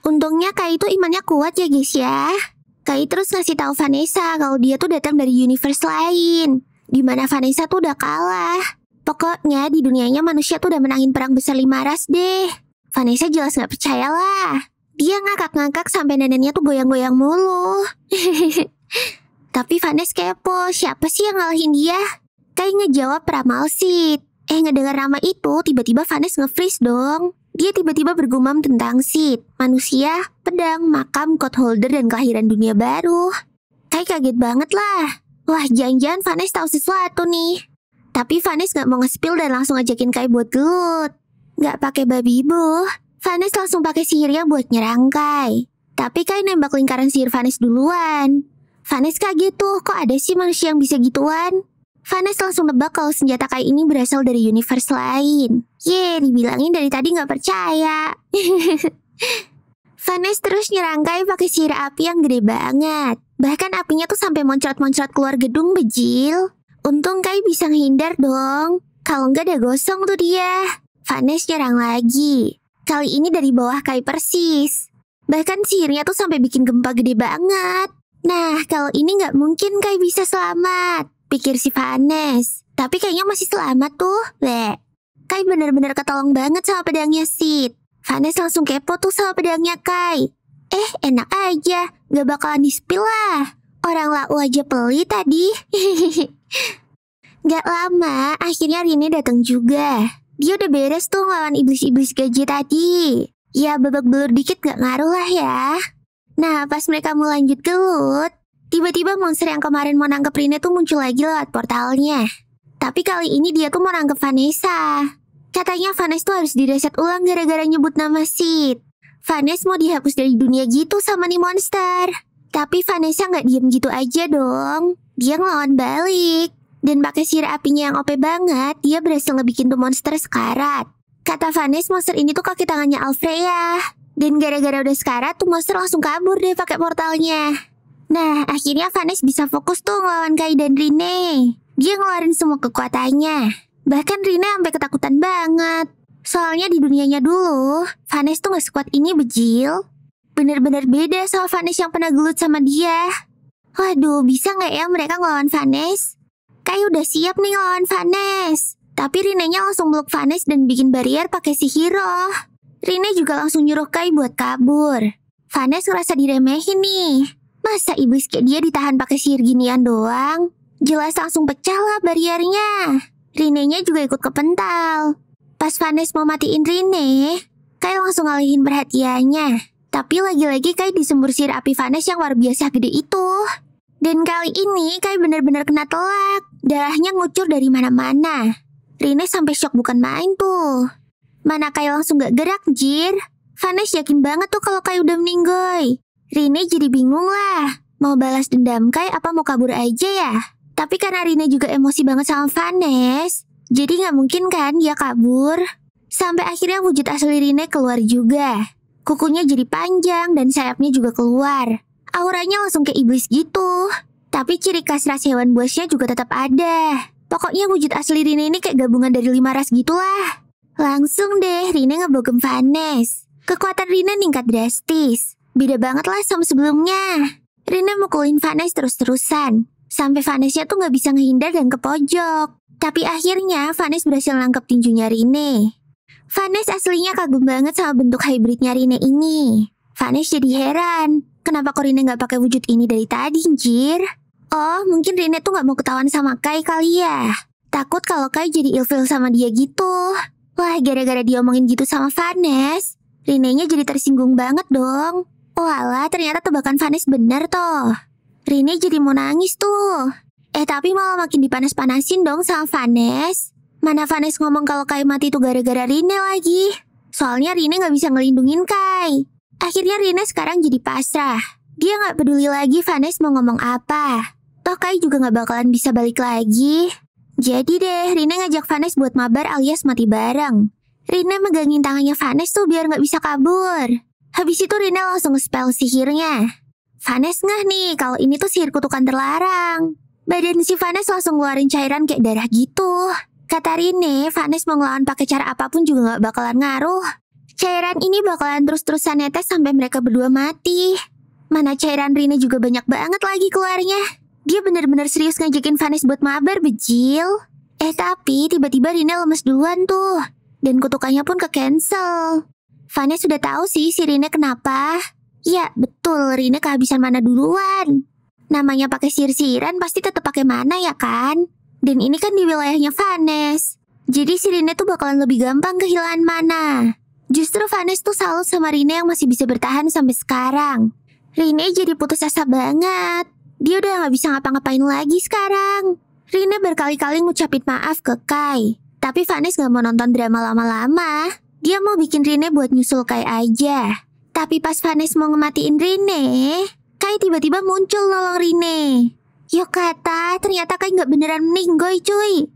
Untungnya Kai itu imannya kuat ya guys ya. Kai terus ngasih tahu Vanessa kalau dia tuh datang dari universe lain. Dimana Vanessa tuh udah kalah. Pokoknya di dunianya manusia tuh udah menangin perang besar 5 ras deh. Vanessa jelas gak percaya lah. Dia ngakak-ngakak sampai neneknya tuh goyang-goyang mulu. Tapi Vanessa kepo, siapa sih yang ngalahin dia? Kai ngejawab peramal Sid. Ngedengar nama itu, tiba-tiba Vanessa nge-freeze dong. Dia tiba-tiba bergumam tentang Sid, manusia, pedang, makam, code holder, dan kelahiran dunia baru. Kai kaget banget lah. Wah, jangan-jangan Vanessa tahu sesuatu nih. Tapi Vanessa gak mau nge-spill dan langsung ajakin Kai buat gelut. Gak pakai babi bu, Vanessa langsung pakai sihirnya buat nyerang Kai. Tapi Kai nembak lingkaran sihir Vanessa duluan. Vanessa kaget tuh, kok ada sih manusia yang bisa gituan? Vanessa langsung nebak kalau senjata Kai ini berasal dari universe lain. Dibilangin dari tadi gak percaya. Vanessa terus nyerang Kai pakai sihir api yang gede banget. Bahkan apinya tuh sampai moncrat-moncrat keluar gedung bejil. Untung Kai bisa ngehindar dong. Kalau enggak udah gosong tuh dia. Vanessa nyerang lagi. Kali ini dari bawah Kai persis. Bahkan sihirnya tuh sampai bikin gempa gede banget. Nah, kalau ini nggak mungkin Kai bisa selamat, pikir si Vanessa. Tapi kayaknya masih selamat tuh. Kai bener-bener ketolong banget sama pedangnya Sid. Vanessa langsung kepo tuh sama pedangnya Kai. Enak aja, gak bakalan di-spill lah. Orang lau aja pelit tadi. Gak lama, akhirnya Rine datang juga. Dia udah beres tuh ngelawan iblis-iblis gaji tadi. Ya babak belur dikit gak ngaruh lah ya. Nah pas mereka mau lanjut gelut, tiba-tiba monster yang kemarin mau nangkep Rine tuh muncul lagi lewat portalnya. Tapi kali ini dia tuh mau nangkep Vanessa. Katanya Vanessa tuh harus direset ulang gara-gara nyebut nama Sid. Vanessa mau dihapus dari dunia gitu sama nih monster. Tapi Vanessa gak diem gitu aja dong. Dia ngelawan balik. Dan pakai sihir apinya yang OP banget, dia berhasil ngebikin tuh monster sekarat. Kata Vanessa monster ini tuh kaki tangannya Alfreya. Dan gara-gara udah sekarat tuh monster langsung kabur deh pakai portalnya. Nah akhirnya Vanessa bisa fokus tuh ngelawan Kai dan Rine. Dia ngeluarin semua kekuatannya. Bahkan Rine sampai ketakutan banget. Soalnya di dunianya dulu, Vanessa tuh gak sekuat ini bejil. Bener-bener beda sama Vanessa yang pernah gelut sama dia. Waduh, bisa gak ya mereka ngelawan Vanessa? Kai udah siap nih ngelawan Vanessa. Tapi Rine-nya langsung meluk Vanessa dan bikin barrier pakai sihir roh. Rine juga langsung nyuruh Kai buat kabur. Vanessa ngerasa diremehin nih. Masa iblis kayak dia ditahan pakai sihir ginian doang? Jelas langsung pecah lah barriernya. Rine-nya juga ikut kepental. Pas Vanessa mau matiin Rine, Kai langsung ngalihin perhatiannya. Tapi lagi-lagi Kai disembur sihir api Vanessa yang luar biasa gede itu. Dan kali ini Kai bener-bener kena telak. Darahnya ngucur dari mana-mana. Rine sampai shock bukan main tuh. Mana Kai langsung gak gerak, jir. Vanessa yakin banget tuh kalau Kai udah meninggoy. Rine jadi bingung lah. Mau balas dendam Kai apa mau kabur aja ya? Tapi karena Rine juga emosi banget sama Vanessa, jadi gak mungkin kan dia kabur. Sampai akhirnya wujud asli Rine keluar juga. Kukunya jadi panjang dan sayapnya juga keluar. Auranya langsung kayak iblis gitu. Tapi ciri khas ras hewan buasnya juga tetap ada. Pokoknya wujud asli Rine ini kayak gabungan dari 5 ras gitulah. Langsung deh Rine ngebogem Vanessa. Kekuatan Rine ningkat drastis. Beda banget lah sama sebelumnya. Rine mukulin Vanessa terus-terusan. Sampai Vanessa tuh gak bisa ngehindar dan ke pojok. Tapi akhirnya Vanessa berhasil nangkep tinjunya Rine. Vanessa aslinya kagum banget sama bentuk hybridnya Rine ini. Vanessa jadi heran. Kenapa kok Rine gak pakai wujud ini dari tadi, anjir? Oh, mungkin Rine tuh gak mau ketahuan sama Kai kali ya. Takut kalau Kai jadi ilfeel sama dia gitu. Wah, gara-gara dia omongin gitu sama Vanessa, Rine-nya jadi tersinggung banget dong. Oh alah, ternyata tebakan Vanessa bener toh. Rine jadi mau nangis tuh. Tapi malah makin dipanas-panasin dong sama Vanessa. Mana Vanessa ngomong kalau Kai mati tuh gara-gara Rine lagi. Soalnya Rine gak bisa ngelindungin Kai. Akhirnya Rine sekarang jadi pasrah. Dia gak peduli lagi Vanessa mau ngomong apa. Toh Kai juga gak bakalan bisa balik lagi. Jadi deh, Rine ngajak Vanessa buat mabar alias mati bareng. Rine megangin tangannya Vanessa tuh biar gak bisa kabur. Habis itu Rine langsung nge-spell sihirnya. Vanessa ngeh nih kalau ini tuh sihir kutukan terlarang. Badan si Vanessa langsung ngeluarin cairan kayak darah gitu. Kata Rine, Vanessa mau ngelawan pakai cara apapun juga gak bakalan ngaruh. Cairan ini bakalan terus-terusan netes sampai mereka berdua mati. Mana cairan Rine juga banyak banget lagi keluarnya. Dia bener-bener serius ngajakin Vanessa buat mabar, bejil. Tapi tiba-tiba Rine lemes duluan tuh. Dan kutukannya pun ke-cancel. Vanes sudah tahu sih si Rine kenapa. Ya, betul, Rine kehabisan mana duluan. Namanya pakai sihir-sihiran pasti tetap pakai mana ya kan? Dan ini kan di wilayahnya Vanes. Jadi si Rine tuh bakalan lebih gampang kehilangan mana. Justru Vanes tuh salut sama Rine yang masih bisa bertahan sampai sekarang. Rine jadi putus asa banget. Dia udah gak bisa ngapa-ngapain lagi sekarang. Rine berkali-kali ngucapin maaf ke Kai. Tapi Vanes gak mau nonton drama lama-lama. Dia mau bikin Rine buat nyusul Kai aja. Tapi pas Vanes mau ngematiin Rine, Kai tiba-tiba muncul nolong Rine. Yuk kata, ternyata Kai gak beneran meninggoy cuy.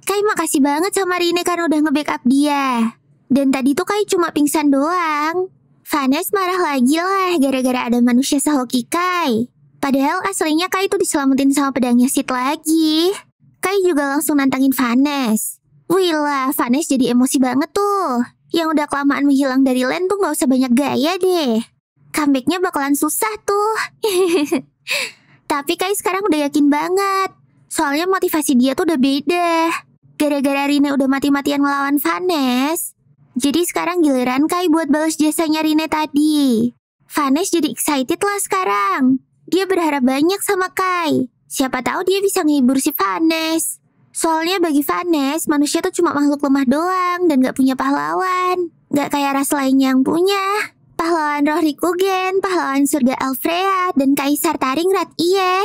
Kai makasih banget sama Rine karena udah nge-backup dia. Dan tadi tuh Kai cuma pingsan doang. Vanes marah lagi lah gara-gara ada manusia sehoki Kai. Padahal aslinya Kai tuh diselamatin sama pedangnya Sid lagi. Kai juga langsung nantangin Vanes. Wih lah, Vanes jadi emosi banget tuh. Yang udah kelamaan menghilang dari Len tuh gak usah banyak gaya deh. Comebacknya bakalan susah tuh. Tapi Kai sekarang udah yakin banget. Soalnya motivasi dia tuh udah beda. Gara-gara Rine udah mati-matian ngelawan Vanes. Jadi sekarang giliran Kai buat balas jasanya Rine tadi. Vanes jadi excited lah sekarang. Dia berharap banyak sama Kai. Siapa tahu dia bisa ngehibur si Vanes. Soalnya bagi Vanes, manusia tuh cuma makhluk lemah doang dan gak punya pahlawan. Gak kayak ras lainnya yang punya. Pahlawan roh Rikugen, pahlawan surga Alfreya, dan Kaisar Taringrat iya.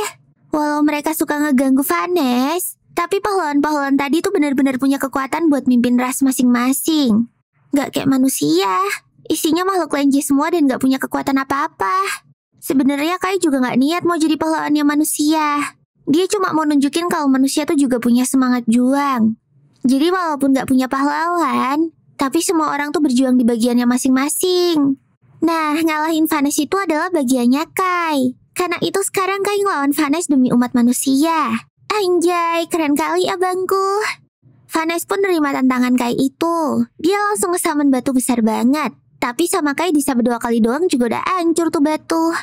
Walau mereka suka ngeganggu Vanes, tapi pahlawan-pahlawan tadi tuh benar-benar punya kekuatan buat mimpin ras masing-masing. Gak kayak manusia, isinya makhluk lenje semua dan gak punya kekuatan apa-apa. Sebenarnya Kai juga gak niat mau jadi pahlawannya manusia. Dia cuma mau nunjukin kalau manusia tuh juga punya semangat juang. Jadi walaupun gak punya pahlawan, tapi semua orang tuh berjuang di bagiannya masing-masing. Nah, ngalahin Vanes itu adalah bagiannya Kai. Karena itu sekarang Kai ngelawan Vanes demi umat manusia. Anjay, keren kali abangku. Vanes pun nerima tantangan Kai itu. Dia langsung ngesamen batu besar banget. Tapi sama Kai disabet 2 kali doang juga udah hancur tuh batu.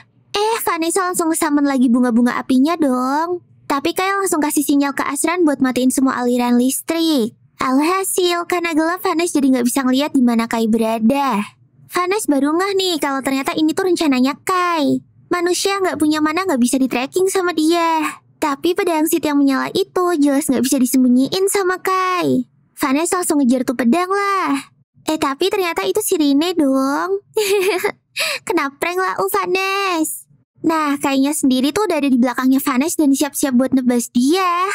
Vanes langsung ngesamen lagi bunga-bunga apinya dong. Tapi Kai langsung kasih sinyal ke Asran buat matiin semua aliran listrik. Alhasil, karena gelap Vanes jadi gak bisa ngeliat di mana Kai berada. Vanes baru ngeh nih kalau ternyata ini tuh rencananya Kai. Manusia gak punya mana gak bisa di-tracking sama dia. Tapi pedang Sid yang menyala itu jelas gak bisa disembunyiin sama Kai. Vanes langsung ngejar tuh pedang lah. Tapi ternyata itu si Rine dong. Kena prank lah Vanes. Nah, Kainya sendiri tuh udah ada di belakangnya Vanes dan siap-siap buat nebas dia.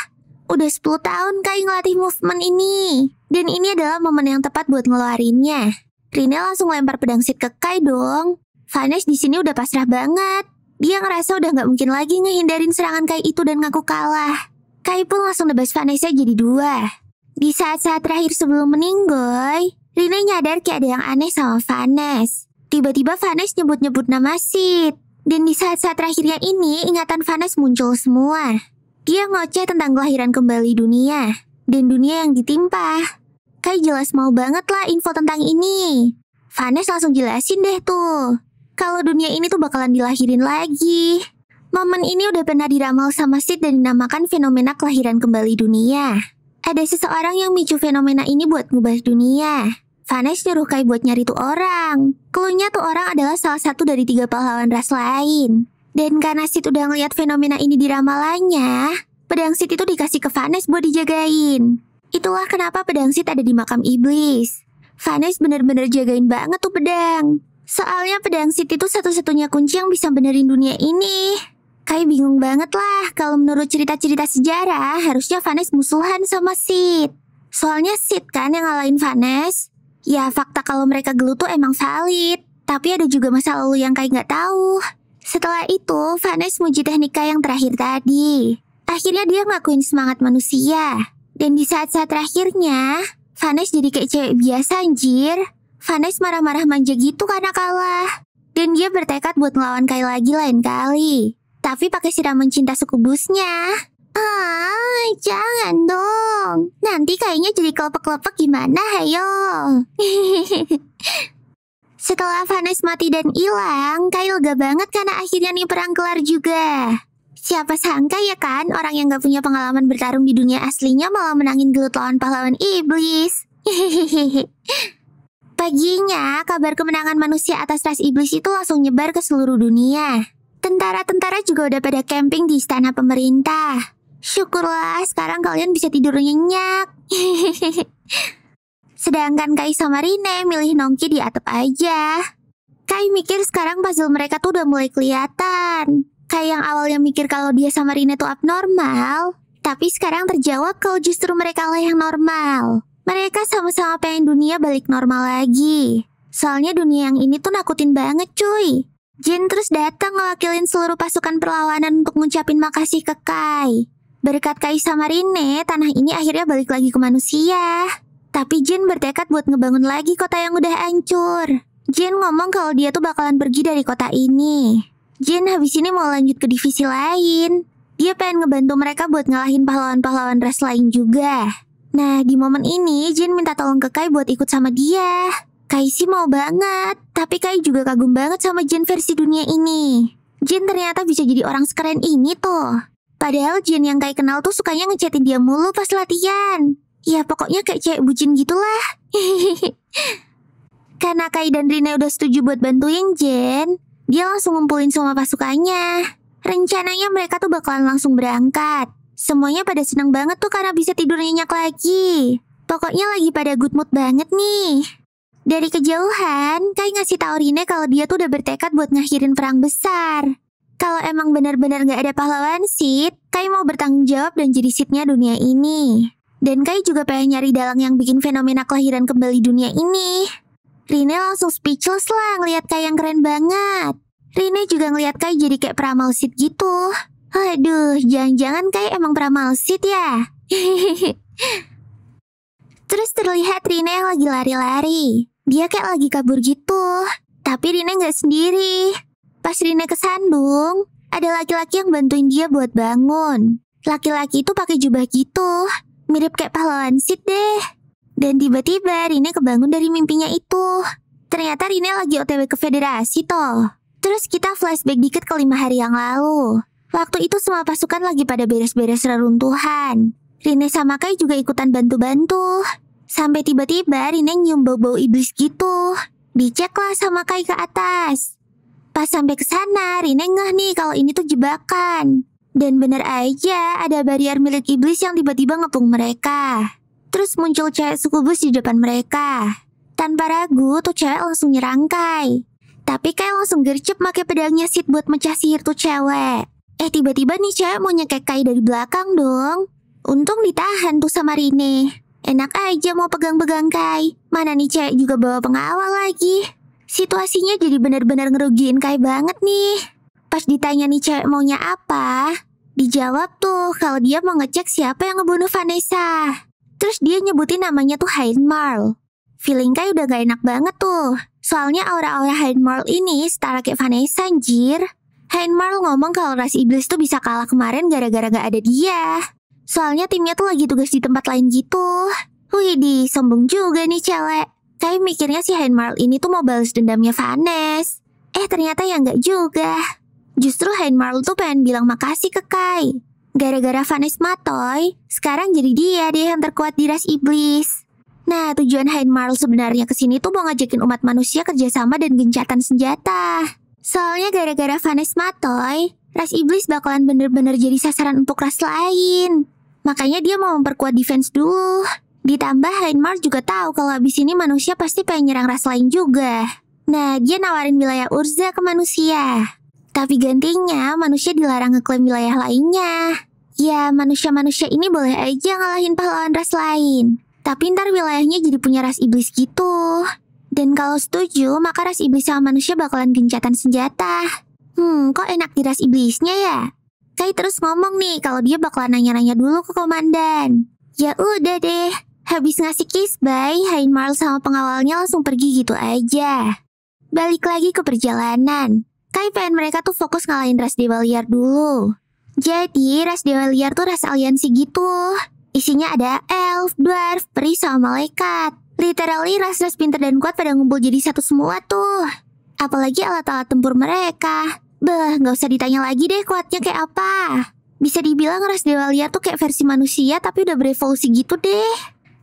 Udah 10 tahun Kai ngelatih movement ini. Dan ini adalah momen yang tepat buat ngeluarinnya. Rine langsung lempar pedang Sid ke Kai dong. Vanes di sini udah pasrah banget. Dia ngerasa udah gak mungkin lagi ngehindarin serangan Kai itu dan ngaku kalah. Kai pun langsung nebas Vanesnya jadi 2. Di saat-saat terakhir sebelum meninggoy, Rine nyadar kayak ada yang aneh sama Vanes. Tiba-tiba Vanes nyebut-nyebut nama Sid. Dan di saat-saat terakhirnya ini, ingatan Vanes muncul semua. Dia ngoceh tentang kelahiran kembali dunia. Dan dunia yang ditimpa. Kai jelas mau banget lah info tentang ini. Vanes langsung jelasin deh tuh. Kalau dunia ini tuh bakalan dilahirin lagi. Momen ini udah pernah diramal sama Sid dan dinamakan fenomena kelahiran kembali dunia. Ada seseorang yang micu fenomena ini buat ngubah dunia. Vanes nyuruh Kai buat nyari tuh orang. Cluenya tuh orang adalah salah satu dari 3 pahlawan ras lain. Dan karena Sid udah ngeliat fenomena ini di ramalannya, pedang Sid itu dikasih ke Vanes buat dijagain. Itulah kenapa pedang Sid ada di makam iblis. Vanes bener-bener jagain banget tuh pedang. Soalnya pedang Sid itu satu-satunya kunci yang bisa benerin dunia ini. Kai bingung banget lah, kalau menurut cerita-cerita sejarah, harusnya Vanes musuhan sama Sid. Soalnya Sid kan yang ngalahin Vanes. Ya fakta kalau mereka gelut tuh emang valid. Tapi ada juga masa lalu yang Kai nggak tahu. Setelah itu, Vanes muji teknik Kai yang terakhir tadi. Akhirnya dia ngakuin semangat manusia. Dan di saat-saat terakhirnya, Vanes jadi kayak cewek biasa anjir. Vanes marah-marah manja gitu karena kalah. Dan dia bertekad buat ngelawan Kai lagi lain kali. Tapi pakai siraman cinta sekubusnya. Jangan dong. Nanti kayaknya jadi kelepek-kelepek gimana, hayo. Setelah Vanes mati dan hilang, Kai lega banget karena akhirnya nih perang kelar juga. Siapa sangka ya kan, orang yang gak punya pengalaman bertarung di dunia aslinya malah menangin gelut lawan pahlawan iblis. Hehehe. Paginya, kabar kemenangan manusia atas ras iblis itu langsung nyebar ke seluruh dunia. Tentara-tentara juga udah pada camping di istana pemerintah. Syukurlah, sekarang kalian bisa tidur nyenyak. Sedangkan Kai sama Rine milih nongki di atap aja. Kai mikir sekarang puzzle mereka tuh udah mulai kelihatan. Kai yang awalnya mikir kalau dia sama Rine tuh abnormal, tapi sekarang terjawab kalau justru mereka lah yang normal. Mereka sama-sama pengen dunia balik normal lagi. Soalnya dunia yang ini tuh nakutin banget cuy. Jin terus datang ngewakilin seluruh pasukan perlawanan untuk ngucapin makasih ke Kai. Berkat Kai sama Rine, tanah ini akhirnya balik lagi ke manusia. Tapi Jin bertekad buat ngebangun lagi kota yang udah hancur. Jin ngomong kalau dia tuh bakalan pergi dari kota ini. Jin habis ini mau lanjut ke divisi lain. Dia pengen ngebantu mereka buat ngalahin pahlawan-pahlawan ras lain juga. Nah, di momen ini Jin minta tolong ke Kai buat ikut sama dia. Kai sih mau banget, tapi Kai juga kagum banget sama Jin versi dunia ini. Jin ternyata bisa jadi orang sekeren ini tuh. Padahal Jin yang Kai kenal tuh sukanya ngechatin dia mulu pas latihan. Ya pokoknya kayak cewek bucin gitulah. Karena Kai dan Rine udah setuju buat bantuin Jin, dia langsung ngumpulin semua pasukannya. Rencananya mereka tuh bakalan langsung berangkat. Semuanya pada seneng banget tuh karena bisa tidur nyenyak lagi. Pokoknya lagi pada good mood banget nih. Dari kejauhan, Kai ngasih tau Rine kalau dia tuh udah bertekad buat ngakhirin perang besar. Kalau emang benar-benar gak ada pahlawan Sith, Kai mau bertanggung jawab dan jadi Sith-nya dunia ini. Dan Kai juga pengen nyari dalang yang bikin fenomena kelahiran kembali dunia ini. Rine langsung speechless lah ngeliat Kai yang keren banget. Rine juga ngeliat Kai jadi kayak peramal Sith gitu. Aduh, jangan-jangan Kai emang peramal Sith ya? Terus terlihat Rine yang lagi lari-lari. Dia kayak lagi kabur gitu. Tapi Rine gak sendiri. Pas Rine kesandung, ada laki-laki yang bantuin dia buat bangun. Laki-laki itu pakai jubah gitu. Mirip kayak pahlawan Sith deh. Dan tiba-tiba Rine kebangun dari mimpinya itu. Ternyata Rine lagi OTW ke federasi toh. Terus kita flashback dikit ke 5 hari yang lalu. Waktu itu semua pasukan lagi pada beres-beres reruntuhan. Rine sama Kai juga ikutan bantu-bantu. Sampai tiba-tiba Rine nyium bau-bau iblis gitu. Diceklah sama Kai ke atas. Pas sampai ke sana, Rine ngeh nih kalau ini tuh jebakan. Dan bener aja ada barrier milik iblis yang tiba-tiba ngepung mereka. Terus muncul cewek suku bus di depan mereka. Tanpa ragu tuh cewek langsung nyerang Kai. Tapi Kai langsung gercep pakai pedangnya Sith buat mecah sihir tuh cewek. Tiba-tiba nih cewek mau nyekek Kai dari belakang dong. Untung ditahan tuh sama Rine. Enak aja mau pegang-pegang Kai. Mana nih cewek juga bawa pengawal lagi. Situasinya jadi benar-benar ngerugiin Kai banget nih. Pas ditanya nih cewek maunya apa, dijawab tuh kalau dia mau ngecek siapa yang ngebunuh Vanessa. Terus dia nyebutin namanya tuh Heinmarl. Feeling Kai udah gak enak banget tuh. Soalnya aura-aura Heinmarl ini setara kayak Vanessa anjir. Heinmarl ngomong kalau ras iblis tuh bisa kalah kemarin gara-gara gak ada dia. Soalnya timnya tuh lagi tugas di tempat lain gitu. Widih, sombong juga nih cewek. Kai mikirnya si Heinmarl ini tuh mau balas dendamnya Vanessa. Ternyata ya gak juga. Justru Heinmarl tuh pengen bilang makasih ke Kai. Gara-gara Vanessa matoy, sekarang jadi dia deh yang terkuat di ras iblis. Nah, tujuan Heinmarl sebenarnya kesini tuh mau ngajakin umat manusia kerjasama dan gencatan senjata. Soalnya gara-gara Vanessa matoy, ras iblis bakalan bener-bener jadi sasaran empuk ras lain. Makanya dia mau memperkuat defense dulu. Ditambah Heinmarl juga tahu kalau abis ini manusia pasti pengen nyerang ras lain juga. Nah, dia nawarin wilayah Urza ke manusia. Tapi gantinya manusia dilarang ngeklaim wilayah lainnya. Ya, manusia-manusia ini boleh aja ngalahin pahlawan ras lain. Tapi ntar wilayahnya jadi punya ras iblis gitu. Dan kalau setuju, maka ras iblis sama manusia bakalan gencatan senjata. Kok enak di ras iblisnya ya? Kai terus ngomong nih kalau dia bakalan nanya-nanya dulu ke komandan. Ya udah deh, habis ngasih kiss bye, Heinmarl sama pengawalnya langsung pergi gitu aja. Balik lagi ke perjalanan. Kai pengen mereka tuh fokus ngalahin ras Dewa Liar dulu. Jadi, ras Dewa Liar tuh ras aliansi gitu. Isinya ada elf, dwarf, peri, sama malaikat. Literally ras-ras pintar dan kuat pada ngumpul jadi satu semua tuh. Apalagi alat-alat tempur mereka. Beh, nggak usah ditanya lagi deh kuatnya kayak apa. Bisa dibilang ras dewa liar tuh kayak versi manusia tapi udah berevolusi gitu deh.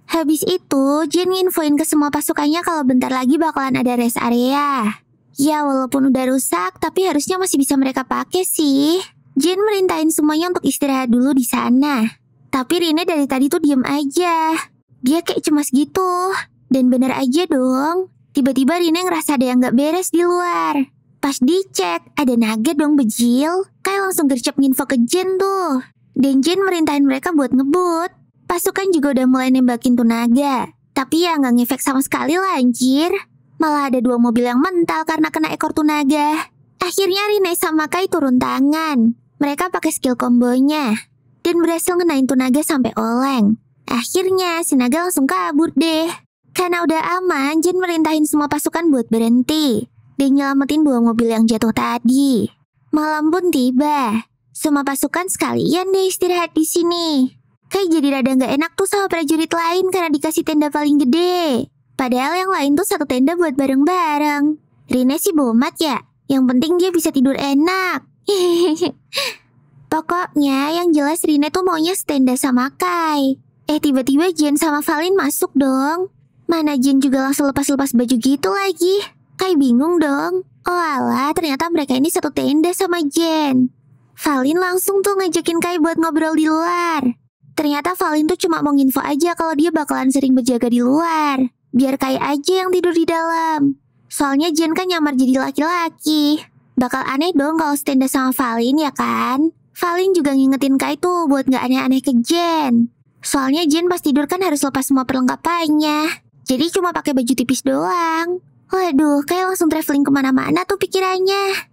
Habis itu, Jin nginfoin ke semua pasukannya kalau bentar lagi bakalan ada rest area. Ya, walaupun udah rusak, tapi harusnya masih bisa mereka pakai sih. Jin merintahin semuanya untuk istirahat dulu di sana. Tapi Rine dari tadi tuh diem aja. Dia kayak cemas gitu. Dan bener aja dong. Tiba-tiba Rine ngerasa ada yang gak beres di luar. Pas dicek, ada naga dong bejil. Kayak langsung gercep nginfo ke Jin tuh. Dan Jin merintahin mereka buat ngebut. Pasukan juga udah mulai nembakin tuh naga. Tapi ya gak ngefek sama sekali lah anjir. Malah ada 2 mobil yang mental karena kena ekor tuh naga. Akhirnya Rine sama Kai turun tangan. Mereka pakai skill kombonya. Dan berhasil ngenain tuh naga sampai oleng. Akhirnya si naga langsung kabur deh. Karena udah aman, Jin merintahin semua pasukan buat berhenti. Dan nyelamatin 2 mobil yang jatuh tadi. Malam pun tiba. Semua pasukan sekalian deh istirahat di sini. Kayak jadi rada gak enak tuh sama prajurit lain karena dikasih tenda paling gede. Padahal yang lain tuh 1 tenda buat bareng-bareng. Rine sih bomat ya. Yang penting dia bisa tidur enak. Pokoknya yang jelas Rine tuh maunya setenda sama Kai. Tiba-tiba Jin sama Valin masuk dong. Mana Jin juga langsung lepas-lepas baju gitu lagi. Kai bingung dong. Oh alah, ternyata mereka ini 1 tenda sama Jen. Valin langsung tuh ngajakin Kai buat ngobrol di luar. Ternyata Valin tuh cuma mau nginfo aja kalau dia bakalan sering berjaga di luar. Biar Kai aja yang tidur di dalam. Soalnya Jen kan nyamar jadi laki-laki. Bakal aneh dong kalau stenda sama Valin ya kan? Valin juga ngingetin Kai tuh buat gak aneh-aneh ke Jen. Soalnya Jen pas tidur kan harus lepas semua perlengkapannya. Jadi cuma pakai baju tipis doang. Waduh, kayak langsung traveling kemana-mana tuh pikirannya.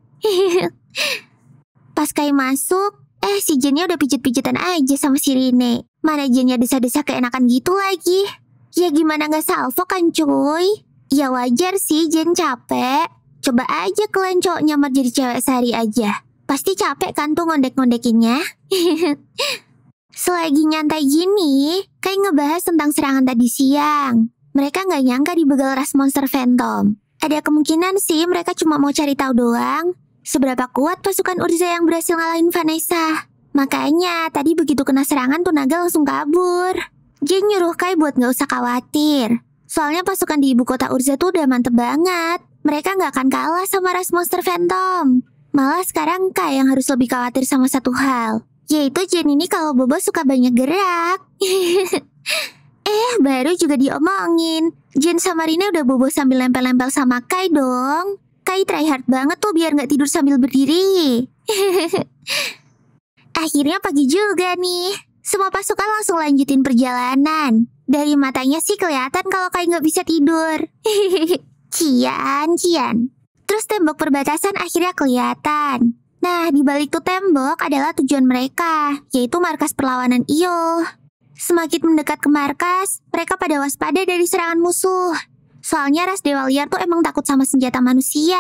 Pas Kai masuk, si Jennya udah pijet-pijetan aja sama si Rine. Mana Jennya desa-desa keenakan gitu lagi. Ya gimana gak salvo kan cuy? Ya wajar sih Jen capek. Coba aja kalian cowok nyamar jadi cewek sehari aja. Pasti capek kan tuh ngondek-ngondekinnya. Selagi nyantai gini, Kai ngebahas tentang serangan tadi siang. Mereka gak nyangka dibegal ras monster Phantom. Ada kemungkinan sih mereka cuma mau cari tahu doang seberapa kuat pasukan Urza yang berhasil ngalahin Vanessa. Makanya tadi begitu kena serangan tuh naga langsung kabur. Jin nyuruh Kai buat gak usah khawatir. Soalnya pasukan di ibu kota Urza tuh udah mantep banget. Mereka gak akan kalah sama ras monster Phantom. Malah sekarang Kai yang harus lebih khawatir sama satu hal. Yaitu Jin ini kalau bobo suka banyak gerak. Baru juga diomongin. Jin sama Rina udah bobo sambil lempel-lempel sama Kai dong. Kai tryhard banget tuh biar gak tidur sambil berdiri. Akhirnya pagi juga nih. Semua pasukan langsung lanjutin perjalanan. Dari matanya sih kelihatan kalau Kai gak bisa tidur. Cian. Terus tembok perbatasan akhirnya kelihatan. Nah, di balik tuh tembok adalah tujuan mereka, yaitu markas perlawanan Iyo. Semakin mendekat ke markas, mereka pada waspada dari serangan musuh. Soalnya ras dewa liar tuh emang takut sama senjata manusia.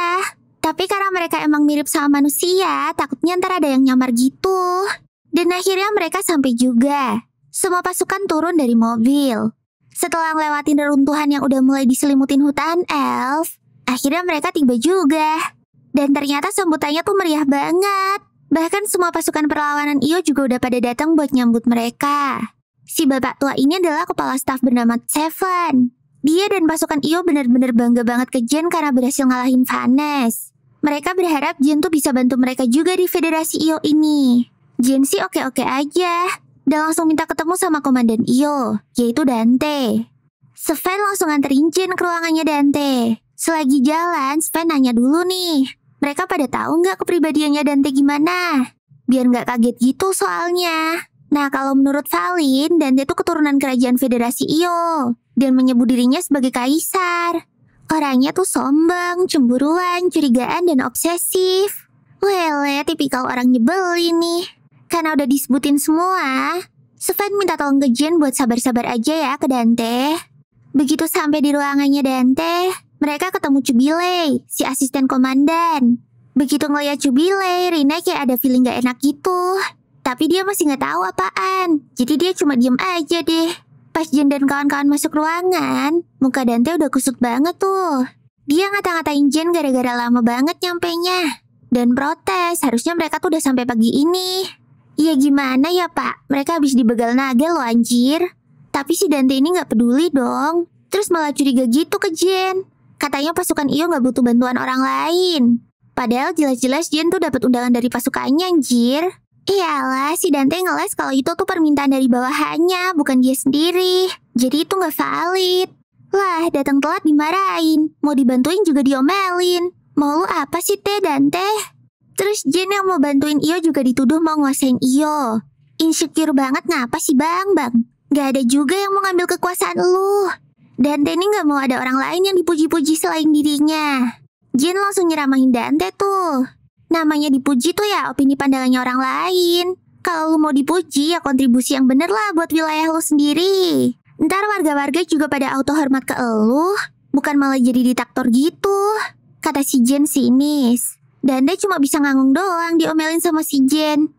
Tapi karena mereka emang mirip sama manusia, takutnya ntar ada yang nyamar gitu. Dan akhirnya mereka sampai juga. Semua pasukan turun dari mobil. Setelah ngelewatin reruntuhan yang udah mulai diselimutin hutan elf, akhirnya mereka tiba juga. Dan ternyata sambutannya tuh meriah banget. Bahkan semua pasukan perlawanan Iyo juga udah pada datang buat nyambut mereka. Si bapak tua ini adalah kepala staf bernama Seven. Dia dan pasukan Iyo benar-benar bangga banget ke Jen karena berhasil ngalahin Vanes. Mereka berharap Jen tuh bisa bantu mereka juga di federasi Iyo ini. Jen sih oke-oke aja. Dan langsung minta ketemu sama komandan Iyo, yaitu Dante. Sven langsung nganterin Jen ke ruangannya Dante. Selagi jalan, Sven nanya dulu nih. Mereka pada tahu nggak kepribadiannya Dante gimana? Biar nggak kaget gitu soalnya. Nah, kalau menurut Valin, Dante itu keturunan kerajaan Federasi Iyo dan menyebut dirinya sebagai kaisar. Orangnya tuh sombong, cemburuan, curigaan, dan obsesif. Lele, tipikal orang nyebelin nih. Karena udah disebutin semua, Sven minta tolong ke Jen buat sabar-sabar aja ya ke Dante. Begitu sampai di ruangannya Dante, mereka ketemu Cubilei, si asisten komandan. Begitu ngeliat Cubilei, Rina kayak ada feeling gak enak gitu. Tapi dia masih gak tahu apaan, jadi dia cuma diem aja deh. Pas Jen dan kawan-kawan masuk ruangan, muka Dante udah kusut banget tuh. Dia ngata-ngatain Jen gara-gara lama banget nyampenya. dan protes. Harusnya mereka tuh udah sampai pagi ini. Ya gimana ya pak, mereka habis dibegal naga loh anjir. Tapi si Dante ini gak peduli dong. Terus malah curiga gitu ke Jen. Katanya pasukan Iyo gak butuh bantuan orang lain. Padahal jelas-jelas Jen tuh dapat undangan dari pasukannya anjir. Iyalah, si Dante ngeles kalau itu tuh permintaan dari bawahannya, bukan dia sendiri. Jadi itu gak valid. Lah, datang telat dimarahin. Mau dibantuin juga diomelin. Mau lu apa sih teh Dante? Terus Jen yang mau bantuin Iyo juga dituduh mau nguasain Iyo. Insecure banget ngapa sih bang? Gak ada juga yang mau ngambil kekuasaan lu. Dante ini gak mau ada orang lain yang dipuji-puji selain dirinya. Jen langsung nyeramahin Dante tuh. Namanya dipuji tuh ya opini pandangannya orang lain. Kalau lu mau dipuji ya kontribusi yang bener lah buat wilayah lu sendiri. Ntar warga-warga juga pada auto hormat ke elu. Bukan malah jadi diktator gitu. Kata si Jen sinis. Dante cuma bisa nganggung doang diomelin sama si Jen.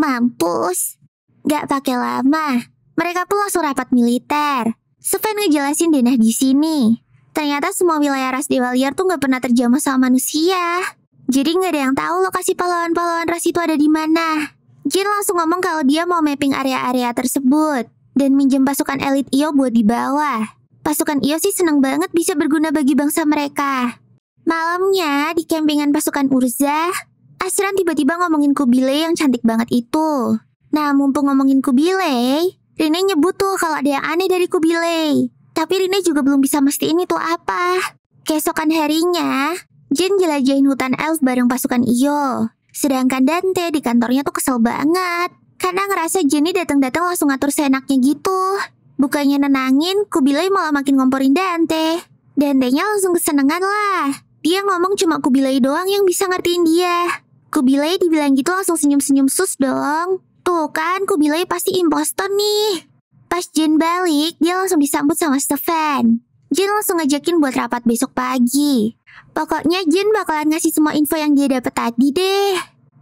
Mampus. Gak pakai lama. Mereka pun langsung rapat militer. Sven ngejelasin denah di sini. Ternyata semua wilayah ras Dewa Liar tuh gak pernah terjamah sama manusia. Jadi gak ada yang tahu lokasi pahlawan-pahlawan ras itu ada di mana. Jin langsung ngomong kalau dia mau mapping area-area tersebut dan minjem pasukan elit Iyo buat di bawah. Pasukan Iyo sih seneng banget bisa berguna bagi bangsa mereka. Malamnya di kempingan pasukan Urza, Asran tiba-tiba ngomongin Kubilai yang cantik banget itu. Nah mumpung ngomongin Kubilai, Rine nyebut tuh kalau ada yang aneh dari Kubilai. Tapi Rine juga belum bisa mastiin itu apa. Keesokan harinya, Jin jelajahin hutan elf bareng pasukan Iyo. Sedangkan Dante di kantornya tuh kesel banget. Karena ngerasa Jenny datang-datang langsung ngatur seenaknya gitu. Bukannya nenangin, Kubilai malah makin ngomporin Dante. Dantenya langsung kesenengan lah. Dia ngomong cuma Kubilai doang yang bisa ngertiin dia. Kubilai dibilang gitu langsung senyum-senyum sus dong. Tuh kan, Kubilai pasti impostor nih. Pas Jin balik, dia langsung disambut sama Stefan. Jin langsung ngajakin buat rapat besok pagi. Pokoknya Jin bakalan ngasih semua info yang dia dapat tadi deh.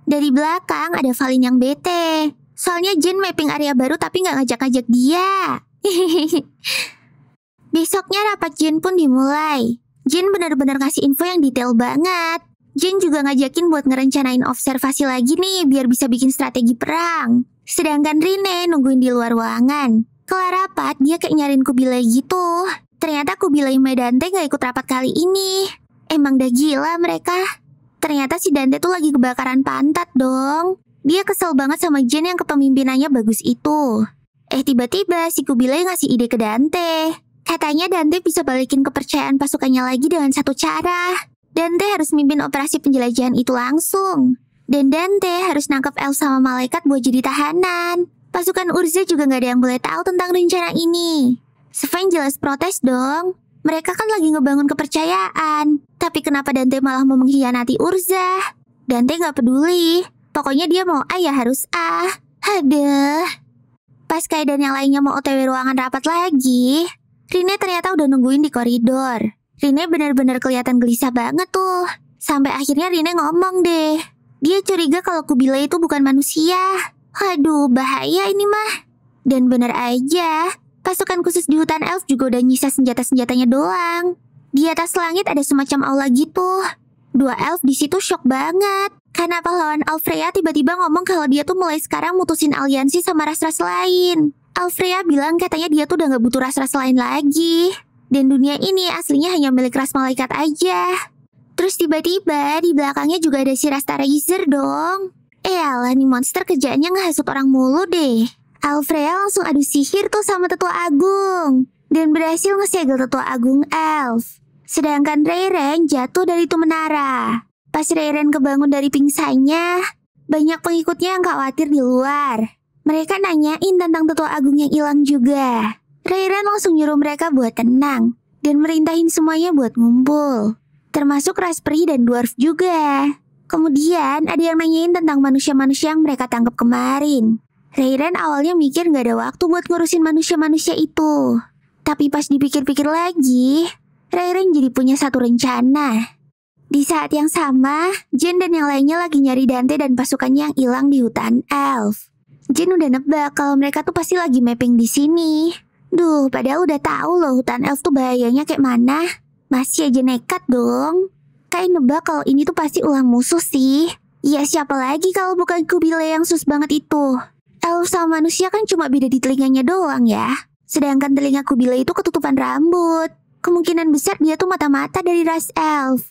Dari belakang ada Valin yang bete. Soalnya Jin mapping area baru tapi nggak ngajak-ngajak dia. Besoknya rapat Jin pun dimulai. Jin benar-benar ngasih info yang detail banget. Jin juga ngajakin buat ngerencanain observasi lagi nih biar bisa bikin strategi perang. Sedangkan Rine nungguin di luar ruangan. Kelar rapat dia kayak nyariin Kubilai gitu. Ternyata Kubilai sama Dante gak ikut rapat kali ini. Emang dah gila mereka. Ternyata si Dante tuh lagi kebakaran pantat dong. Dia kesel banget sama Jin yang kepemimpinannya bagus itu. Tiba-tiba si Kubilai ngasih ide ke Dante. Katanya Dante bisa balikin kepercayaan pasukannya lagi dengan satu cara. Dante harus mimpin operasi penjelajahan itu langsung. Dan Dante harus nangkep elf sama malaikat buat jadi tahanan. Pasukan Urza juga gak ada yang boleh tahu tentang rencana ini. Sven jelas protes dong. Mereka kan lagi ngebangun kepercayaan. Tapi kenapa Dante malah mau mengkhianati Urza? Dante gak peduli. Pokoknya dia mau A ya harus A. Aduh. Pas Kai dan yang lainnya mau OTW ruangan rapat lagi, Rine ternyata udah nungguin di koridor. Rine benar-benar kelihatan gelisah banget tuh. Sampai akhirnya Rine ngomong deh. Dia curiga kalau Kubilai itu bukan manusia. Aduh, bahaya ini mah. Dan benar aja, pasukan khusus di hutan elf juga udah nyisa senjata-senjatanya doang. Di atas langit ada semacam aula gitu. Dua elf di situ shock banget. Karena pahlawan Alfreya tiba-tiba ngomong kalau dia tuh mulai sekarang mutusin aliansi sama ras-ras lain. Alfreya bilang katanya dia tuh udah gak butuh ras-ras lain lagi. Dan dunia ini aslinya hanya milik ras malaikat aja. Terus tiba-tiba di belakangnya juga ada si Rasta Razer dong. Alah nih monster kerjaannya ngehasut orang mulu deh. Alfreya langsung adu sihir tuh sama Tetua Agung. Dan berhasil ngesegel Tetua Agung elf. Sedangkan Reiren jatuh dari itu menara. Pas Reiren kebangun dari pingsannya, banyak pengikutnya yang khawatir di luar. Mereka nanyain tentang Tetua Agung yang hilang juga. Reiren langsung nyuruh mereka buat tenang. Dan merintahin semuanya buat ngumpul. Termasuk ras peri dan dwarf juga. Kemudian ada yang nanyain tentang manusia-manusia yang mereka tangkap kemarin. Reiren awalnya mikir gak ada waktu buat ngurusin manusia-manusia itu. Tapi pas dipikir-pikir lagi, Reiren jadi punya satu rencana. Di saat yang sama, Jin dan yang lainnya lagi nyari Dante dan pasukannya yang hilang di hutan elf. Jin udah nebak kalau mereka tuh pasti lagi mapping di sini. Duh, padahal udah tahu loh hutan elf tuh bahayanya kayak mana. Masih aja nekat dong. Kai nebak kalau ini tuh pasti ulah musuh sih. Ya siapa lagi kalau bukan Kubilay yang sus banget itu. Elf sama manusia kan cuma beda di telinganya doang ya. Sedangkan telinga Kubilay itu ketutupan rambut. Kemungkinan besar dia tuh mata-mata dari ras elf.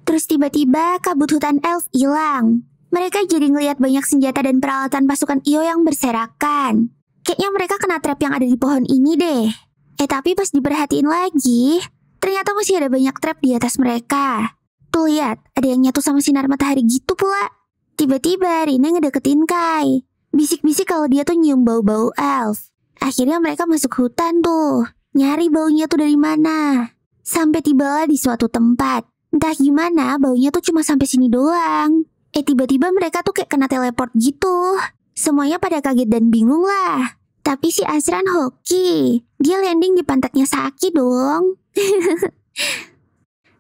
Terus tiba-tiba kabut hutan elf hilang. Mereka jadi ngelihat banyak senjata dan peralatan pasukan Io yang berserakan. Kayaknya mereka kena trap yang ada di pohon ini deh. Tapi pas diperhatiin lagi, ternyata masih ada banyak trap di atas mereka. Tuh lihat, ada yang nyatu sama sinar matahari gitu pula. Tiba-tiba Rina ngedeketin Kai. Bisik-bisik kalau dia tuh nyium bau-bau elf. Akhirnya mereka masuk hutan tuh. Nyari baunya tuh dari mana. Sampai tibalah di suatu tempat. Entah gimana baunya tuh cuma sampai sini doang. Tiba-tiba mereka tuh kayak kena teleport gitu. Semuanya pada kaget dan bingung lah. Tapi si Azran hoki. Dia landing di pantatnya Saki dong.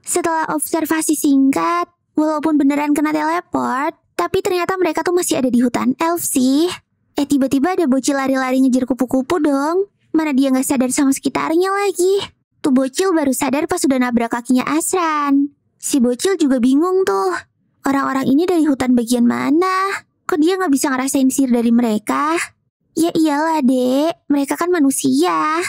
Setelah observasi singkat, walaupun beneran kena teleport, tapi ternyata mereka tuh masih ada di hutan elf sih. Tiba-tiba ada bocil lari-lari ngejar kupu-kupu dong. Mana dia gak sadar sama sekitarnya lagi. Tuh bocil baru sadar pas udah nabrak kakinya Azran. Si bocil juga bingung tuh. Orang-orang ini dari hutan bagian mana? Kok dia gak bisa ngerasain sihir dari mereka? Ya iyalah dek, mereka kan manusia.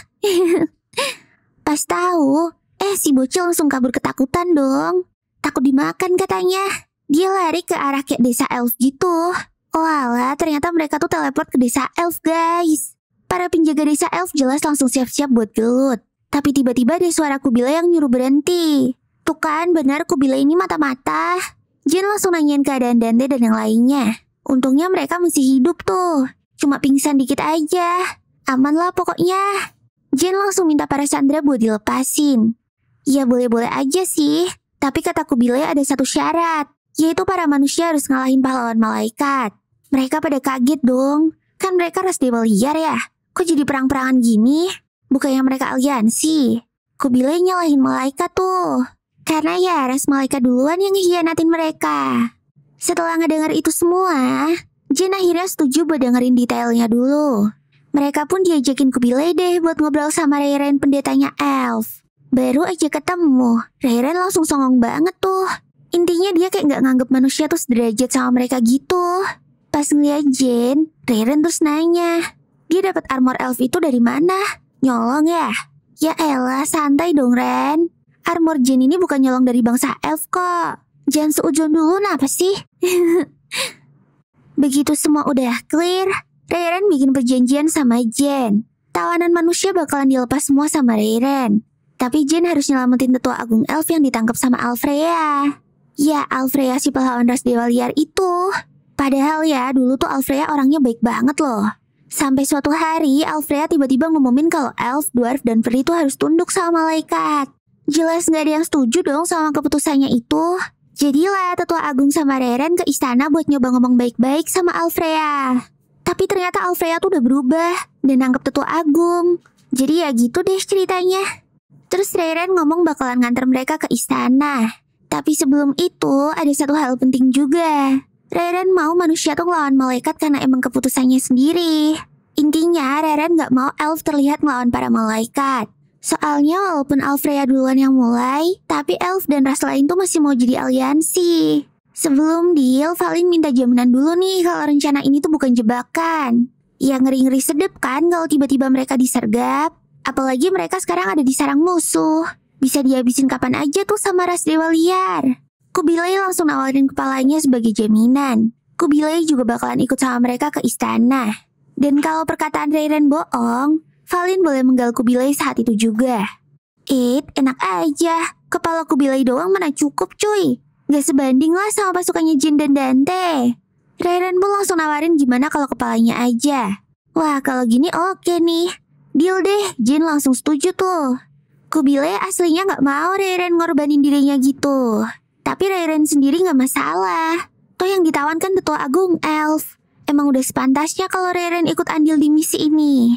Pas tahu, si bocil langsung kabur ketakutan dong. Takut dimakan katanya. Dia lari ke arah kayak desa elf gitu. Oh alah, ternyata mereka tuh teleport ke desa elf guys. Para penjaga desa elf jelas langsung siap-siap buat gelut. Tapi tiba-tiba ada suara Kubilay yang nyuruh berhenti. Tuh kan benar Kubilay ini mata-mata. Jin langsung nanyain keadaan Dante dan yang lainnya. Untungnya mereka masih hidup tuh. Cuma pingsan dikit aja. Aman lah pokoknya. Jin langsung minta para Sandra buat dilepasin. Ya boleh-boleh aja sih. Tapi kata Kubilay ada satu syarat. Yaitu para manusia harus ngalahin pahlawan malaikat. Mereka pada kaget dong. Kan mereka ras dewa liar ya. Kok jadi perang-perangan gini? Bukannya mereka aliansi. Kubilay nyalahin malaikat tuh. Karena ya ras malaikat duluan yang ngehianatin mereka. Setelah ngedenger itu semua, Jin akhirnya setuju buat dengerin detailnya dulu. Mereka pun diajakin Kubilay deh buat ngobrol sama Reiren pendetanya elf. Baru aja ketemu, Reiren langsung songong banget tuh. Intinya dia kayak gak nganggep manusia tuh sederajat sama mereka gitu. Pas ngeliat Jin, Reiren terus nanya, dia dapat armor elf itu dari mana? Nyolong ya? Ya elah, santai dong Ren. Armor Jin ini bukan nyolong dari bangsa elf kok. Jangan seujon dulu napa sih? Begitu semua udah clear, Reiren bikin perjanjian sama Jen. Tawanan manusia bakalan dilepas semua sama Reiren. Tapi Jen harus nyelamatin tetua agung elf yang ditangkap sama Alfreya. Ya, Alfreya si pahlawan ras dewa liar itu. Padahal ya, dulu tuh Alfreya orangnya baik banget loh. Sampai suatu hari, Alfreya tiba-tiba ngumumin kalau elf, dwarf, dan peri tuh harus tunduk sama malaikat. Jelas gak ada yang setuju dong sama keputusannya itu. Jadilah tetua agung sama Reiren ke istana buat nyoba ngomong baik-baik sama Alfreya. Tapi ternyata Alfreya tuh udah berubah dan nangkep tetua agung. Jadi ya gitu deh ceritanya. Terus Reiren ngomong bakalan nganter mereka ke istana. Tapi sebelum itu ada satu hal penting juga. Reiren mau manusia tuh ngelawan malaikat karena emang keputusannya sendiri. Intinya Reiren gak mau elf terlihat ngelawan para malaikat. Soalnya walaupun Alfreya duluan yang mulai, tapi elf dan ras lain tuh masih mau jadi aliansi. Sebelum deal, Valin minta jaminan dulu nih kalau rencana ini tuh bukan jebakan. Ya ngeri-ngeri sedep kan kalau tiba-tiba mereka disergap. Apalagi mereka sekarang ada di sarang musuh. Bisa dihabisin kapan aja tuh sama ras dewa liar. Kubilay langsung nawarin kepalanya sebagai jaminan. Kubilay juga bakalan ikut sama mereka ke istana. Dan kalau perkataan Reiren bohong, Valin boleh menggal Kubilay saat itu juga. Enak aja. Kepala Kubilay doang mana cukup cuy. Gak sebanding lah sama pasukannya Jin dan Dante. Reiren pun langsung nawarin gimana kalau kepalanya aja. Wah kalau gini oke nih. Deal deh, Jin langsung setuju tuh. Kubilay aslinya gak mau Reiren ngorbanin dirinya gitu. Tapi Reiren sendiri gak masalah. Toh yang ditawan kan tetua agung elf. Emang udah sepantasnya kalau Reiren ikut andil di misi ini.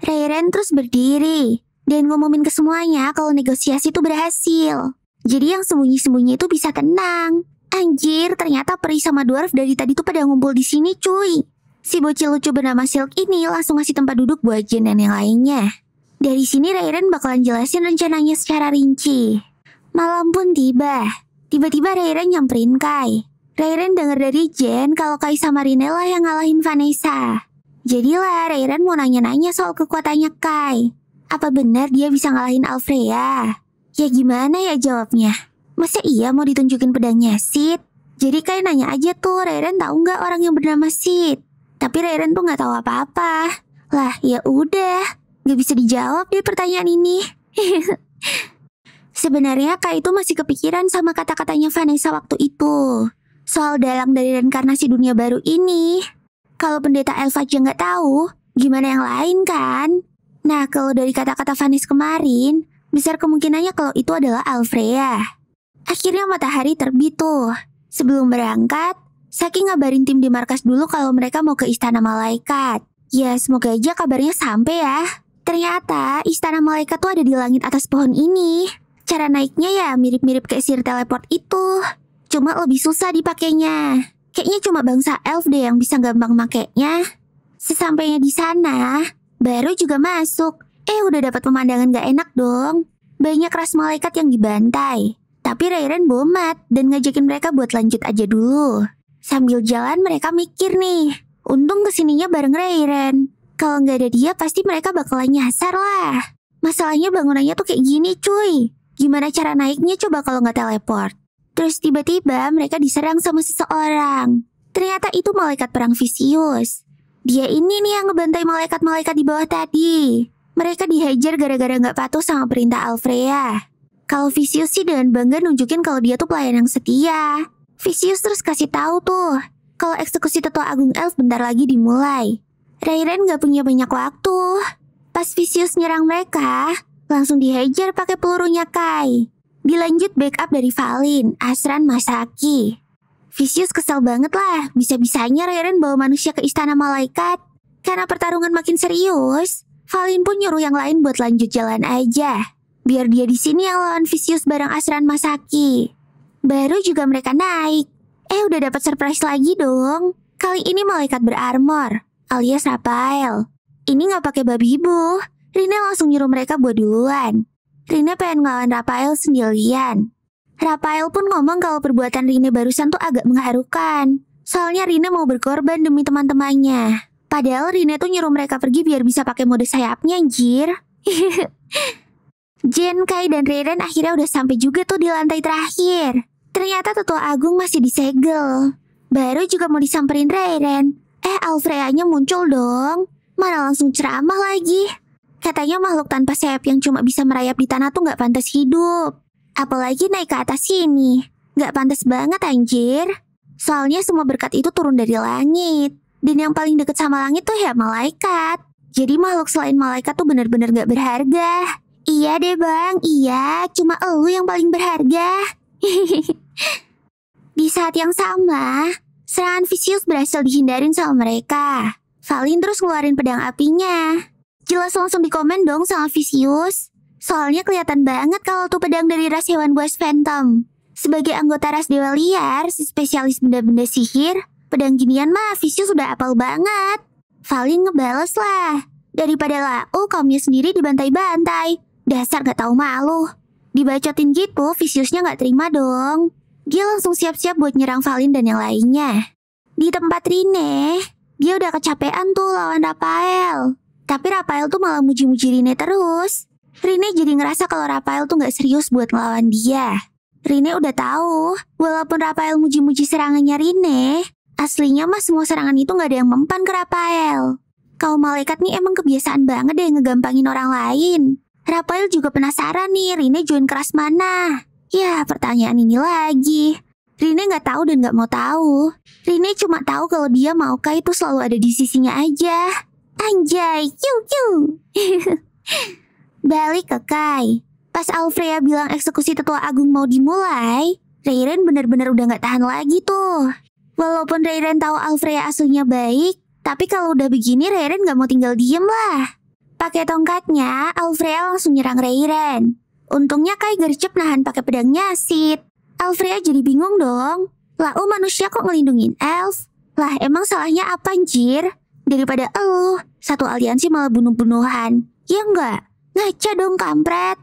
Reiren terus berdiri dan ngumumin ke semuanya kalau negosiasi itu berhasil. Jadi yang sembunyi-sembunyi itu bisa tenang. Anjir, ternyata peri sama dwarf dari tadi tuh pada ngumpul di sini cuy. Si bocil lucu bernama Silk ini langsung ngasih tempat duduk buat Jen dan yang lainnya. Dari sini Reiren bakalan jelasin rencananya secara rinci. Malam pun tiba. Tiba-tiba Rairen nyamperin Kai. Rairen dengar dari Jen kalau Kai sama Rine lah yang ngalahin Vanessa. Jadilah Rairen mau nanya-nanya soal kekuatannya Kai. Apa benar dia bisa ngalahin Alfrea? Ya gimana ya jawabnya? Masa iya mau ditunjukin pedangnya Sid? Jadi Kai nanya aja tuh, Rairen tahu nggak orang yang bernama Sid? Tapi Rairen tuh nggak tahu apa-apa. Lah ya udah, nggak bisa dijawab deh pertanyaan ini. Sebenarnya Kai itu masih kepikiran sama kata-katanya Vanessa waktu itu. Soal dalang dari reinkarnasi dunia baru ini. Kalau pendeta Elf aja nggak tahu, gimana yang lain kan? Nah kalau dari kata-kata Vanessa kemarin, besar kemungkinannya kalau itu adalah Alfrea. Akhirnya matahari terbit tuh. Sebelum berangkat, Saki ngabarin tim di markas dulu kalau mereka mau ke Istana Malaikat. Ya semoga aja kabarnya sampai ya. Ternyata Istana Malaikat tuh ada di langit atas pohon ini. Cara naiknya ya mirip-mirip kayak sihir teleport itu. Cuma lebih susah dipakainya. Kayaknya cuma bangsa elf deh yang bisa gampang makainya. Sesampainya di sana, baru juga masuk. Udah dapat pemandangan gak enak dong. Banyak ras malaikat yang dibantai. Tapi Rairen bomat dan ngajakin mereka buat lanjut aja dulu. Sambil jalan mereka mikir nih. Untung kesininya bareng Rairen. Kalau nggak ada dia pasti mereka bakalan nyasar lah. Masalahnya bangunannya tuh kayak gini cuy. Gimana cara naiknya coba kalau nggak teleport? Terus tiba-tiba mereka diserang sama seseorang. Ternyata itu malaikat perang Vicious. Dia ini nih yang ngebantai malaikat-malaikat di bawah tadi. Mereka dihajar gara-gara nggak patuh sama perintah Alfrea. Kalau Vicious sih dengan bangga nunjukin kalau dia tuh pelayan yang setia. Vicious terus kasih tahu tuh kalau eksekusi tetua agung elf bentar lagi dimulai. Rairen nggak punya banyak waktu. Pas Vicious nyerang mereka, langsung dihajar pakai pelurunya Kai. Dilanjut backup dari Valin, Asran, Masaki. Vicious kesel banget lah, bisa-bisanya Rairen bawa manusia ke Istana Malaikat. Karena pertarungan makin serius, Valin pun nyuruh yang lain buat lanjut jalan aja. Biar dia di sini yang lawan Vicious bareng Asran, Masaki. Baru juga mereka naik. Udah dapat surprise lagi dong. Kali ini malaikat berarmor, alias Raphael. Ini nggak pakai babi ibu. Rine langsung nyuruh mereka buat duluan. Rine pengen ngelawan Raphael sendirian. Raphael pun ngomong kalau perbuatan Rine barusan tuh agak mengharukan. Soalnya Rine mau berkorban demi teman-temannya. Padahal Rine tuh nyuruh mereka pergi biar bisa pakai mode sayapnya anjir. Jen, Kai, dan Rairen akhirnya udah sampai juga tuh di lantai terakhir. Ternyata tetua agung masih disegel. Baru juga mau disamperin Rairen. Alfrea-nya muncul dong. Mana langsung ceramah lagi. Katanya makhluk tanpa sayap yang cuma bisa merayap di tanah tuh gak pantas hidup. Apalagi naik ke atas sini. Gak pantas banget anjir. Soalnya semua berkat itu turun dari langit. Dan yang paling deket sama langit tuh ya malaikat. Jadi makhluk selain malaikat tuh bener-bener gak berharga. Iya deh bang, iya. Cuma elu yang paling berharga. Di saat yang sama, serangan Vicious berhasil dihindarin sama mereka. Valin terus ngeluarin pedang apinya. Jelas langsung dikomen dong sama Vicious. Soalnya kelihatan banget kalau tuh pedang dari ras hewan buas Phantom. Sebagai anggota ras dewa liar, si spesialis benda-benda sihir, pedang ginian mah Vicious udah apal banget. Valin ngebales lah. Daripada lau, kaumnya sendiri dibantai-bantai. Dasar gak tahu malu. Dibacotin gitu, Viciousnya gak terima dong. Dia langsung siap-siap buat nyerang Valin dan yang lainnya. Di tempat Rine, dia udah kecapean tuh lawan Raphael. Tapi Raphael tuh malah muji-muji Rine terus. Rine jadi ngerasa kalau Raphael tuh gak serius buat ngelawan dia. Rine udah tahu, walaupun Raphael muji-muji serangannya Rine, aslinya mah semua serangan itu gak ada yang mempan ke Raphael. Kaum malaikat nih emang kebiasaan banget deh ngegampangin orang lain. Raphael juga penasaran nih Rine join keras mana. Ya pertanyaan ini lagi. Rine gak tahu dan gak mau tahu. Rine cuma tahu kalau dia mau Kai itu selalu ada di sisinya aja. Anjay, kiu. Balik ke Kai. Pas Alfrea bilang eksekusi tetua agung mau dimulai, Rairen bener-bener udah gak tahan lagi tuh. Walaupun Rairen tahu Alfrea aslinya baik, tapi kalau udah begini Rairen gak mau tinggal diem lah. Pakai tongkatnya, Alfrea langsung nyerang Rairen. Untungnya Kai gercep nahan pakai pedangnya Sid. Alfrea jadi bingung dong. Lau manusia kok ngelindungin elf? Lah emang salahnya apa anjir? Daripada satu aliansi malah bunuh-bunuhan. Ya enggak? Ngaca dong kampret.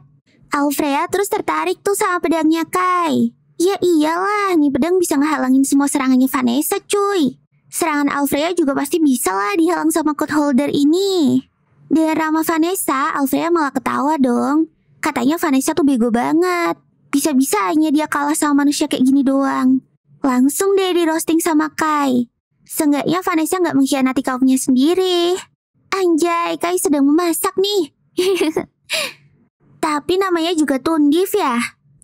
Alfrea terus tertarik tuh sama pedangnya Kai. Ya iyalah, nih pedang bisa ngehalangin semua serangannya Vanessa cuy. Serangan Alfrea juga pasti bisa lah dihalang sama code holder ini. Dengan ramah Vanessa, Alfrea malah ketawa dong. Katanya Vanessa tuh bego banget. Bisa-bisanya dia kalah sama manusia kayak gini doang. Langsung deh di roasting sama Kai. Seenggaknya Vanessa nggak mengkhianati kaumnya sendiri. Anjay, Kai sedang memasak nih. Tapi namanya juga Tundif ya.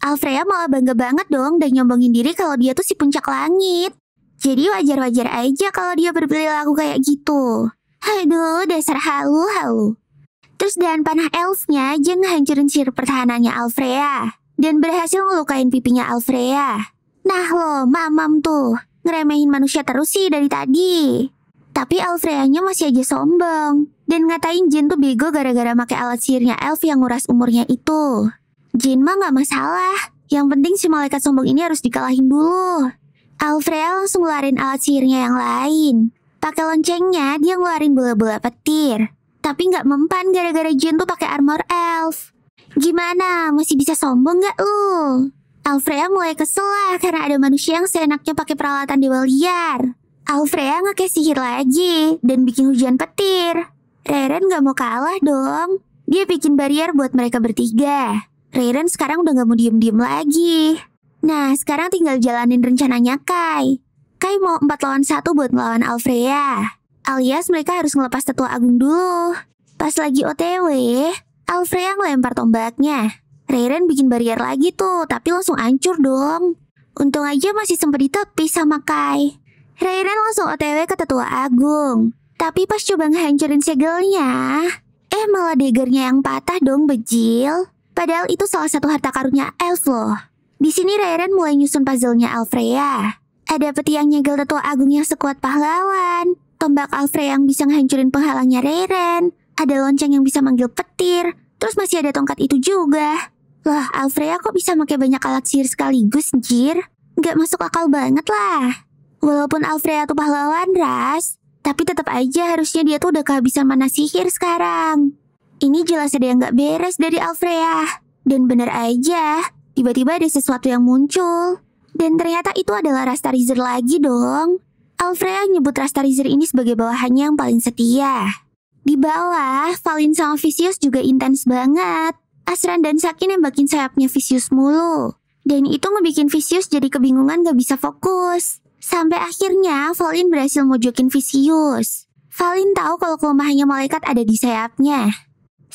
Alfrea malah bangga banget dong dan nyombongin diri kalau dia tuh si puncak langit. Jadi wajar-wajar aja kalau dia berperilaku kayak gitu. Aduh, dasar halu-halu. Terus dengan panah elfnya, dia ngehancurin sihir pertahanannya Alfrea. Dan berhasil ngelukain pipinya Alfrea. Nah lo, mamam tuh. Ngeremehin manusia terus sih dari tadi. Tapi Alfreanya masih aja sombong. Dan ngatain Jin tuh bego gara-gara pakai alat sihirnya elf yang nguras umurnya itu. Jin mah gak masalah. Yang penting si malaikat sombong ini harus dikalahin dulu. Alfrea langsung ngeluarin alat sihirnya yang lain. Pakai loncengnya, dia ngeluarin bola-bola petir. Tapi gak mempan gara-gara Jin tuh pakai armor elf. Gimana? Masih bisa sombong gak lu? Alfrea mulai kesel lah karena ada manusia yang seenaknya pakai peralatan dewa liar. Alfrea nge-cast sihir lagi dan bikin hujan petir. Reren gak mau kalah dong. Dia bikin barrier buat mereka bertiga. Reren sekarang udah gak mau diem-diem lagi. Nah, sekarang tinggal jalanin rencananya Kai. Kai mau 4 lawan 1 buat melawan Alfrea. Alias mereka harus ngelepas tetua agung dulu. Pas lagi OTW, Alfrea ngelempar tombaknya. Reren bikin barrier lagi tuh, tapi langsung hancur dong. Untung aja masih sempet ditepis sama Kai. Reren langsung OTW ke tetua agung. Tapi pas coba ngehancurin segelnya, malah daggernya yang patah dong bejil. Padahal itu salah satu harta karunnya elf loh. Di sini Reren mulai nyusun puzzle-nya Alfrea. Ada peti yang nyegel tetua agung yang sekuat pahlawan. Tombak Alfrea yang bisa ngehancurin penghalangnya Reren. Ada lonceng yang bisa manggil petir. Terus masih ada tongkat itu juga. Lah, Alfrea kok bisa pakai banyak alat sihir sekaligus, jir? Nggak masuk akal banget lah. Walaupun Alfrea tuh pahlawan ras, tapi tetap aja harusnya dia tuh udah kehabisan mana sihir sekarang. Ini jelas ada yang gak beres dari Alfrea. Dan bener aja, tiba-tiba ada sesuatu yang muncul. Dan ternyata itu adalah Rastarizer lagi dong. Alfrea nyebut Rastarizer ini sebagai bawahannya yang paling setia. Di bawah, Valin sama Vicious juga intens banget. Asran dan Saki nembakin sayapnya Vicious mulu. Dan itu ngebikin Vicious jadi kebingungan gak bisa fokus. Sampai akhirnya Valin berhasil mojokin Vicious. Valin tahu kalau kelemahannya malaikat ada di sayapnya.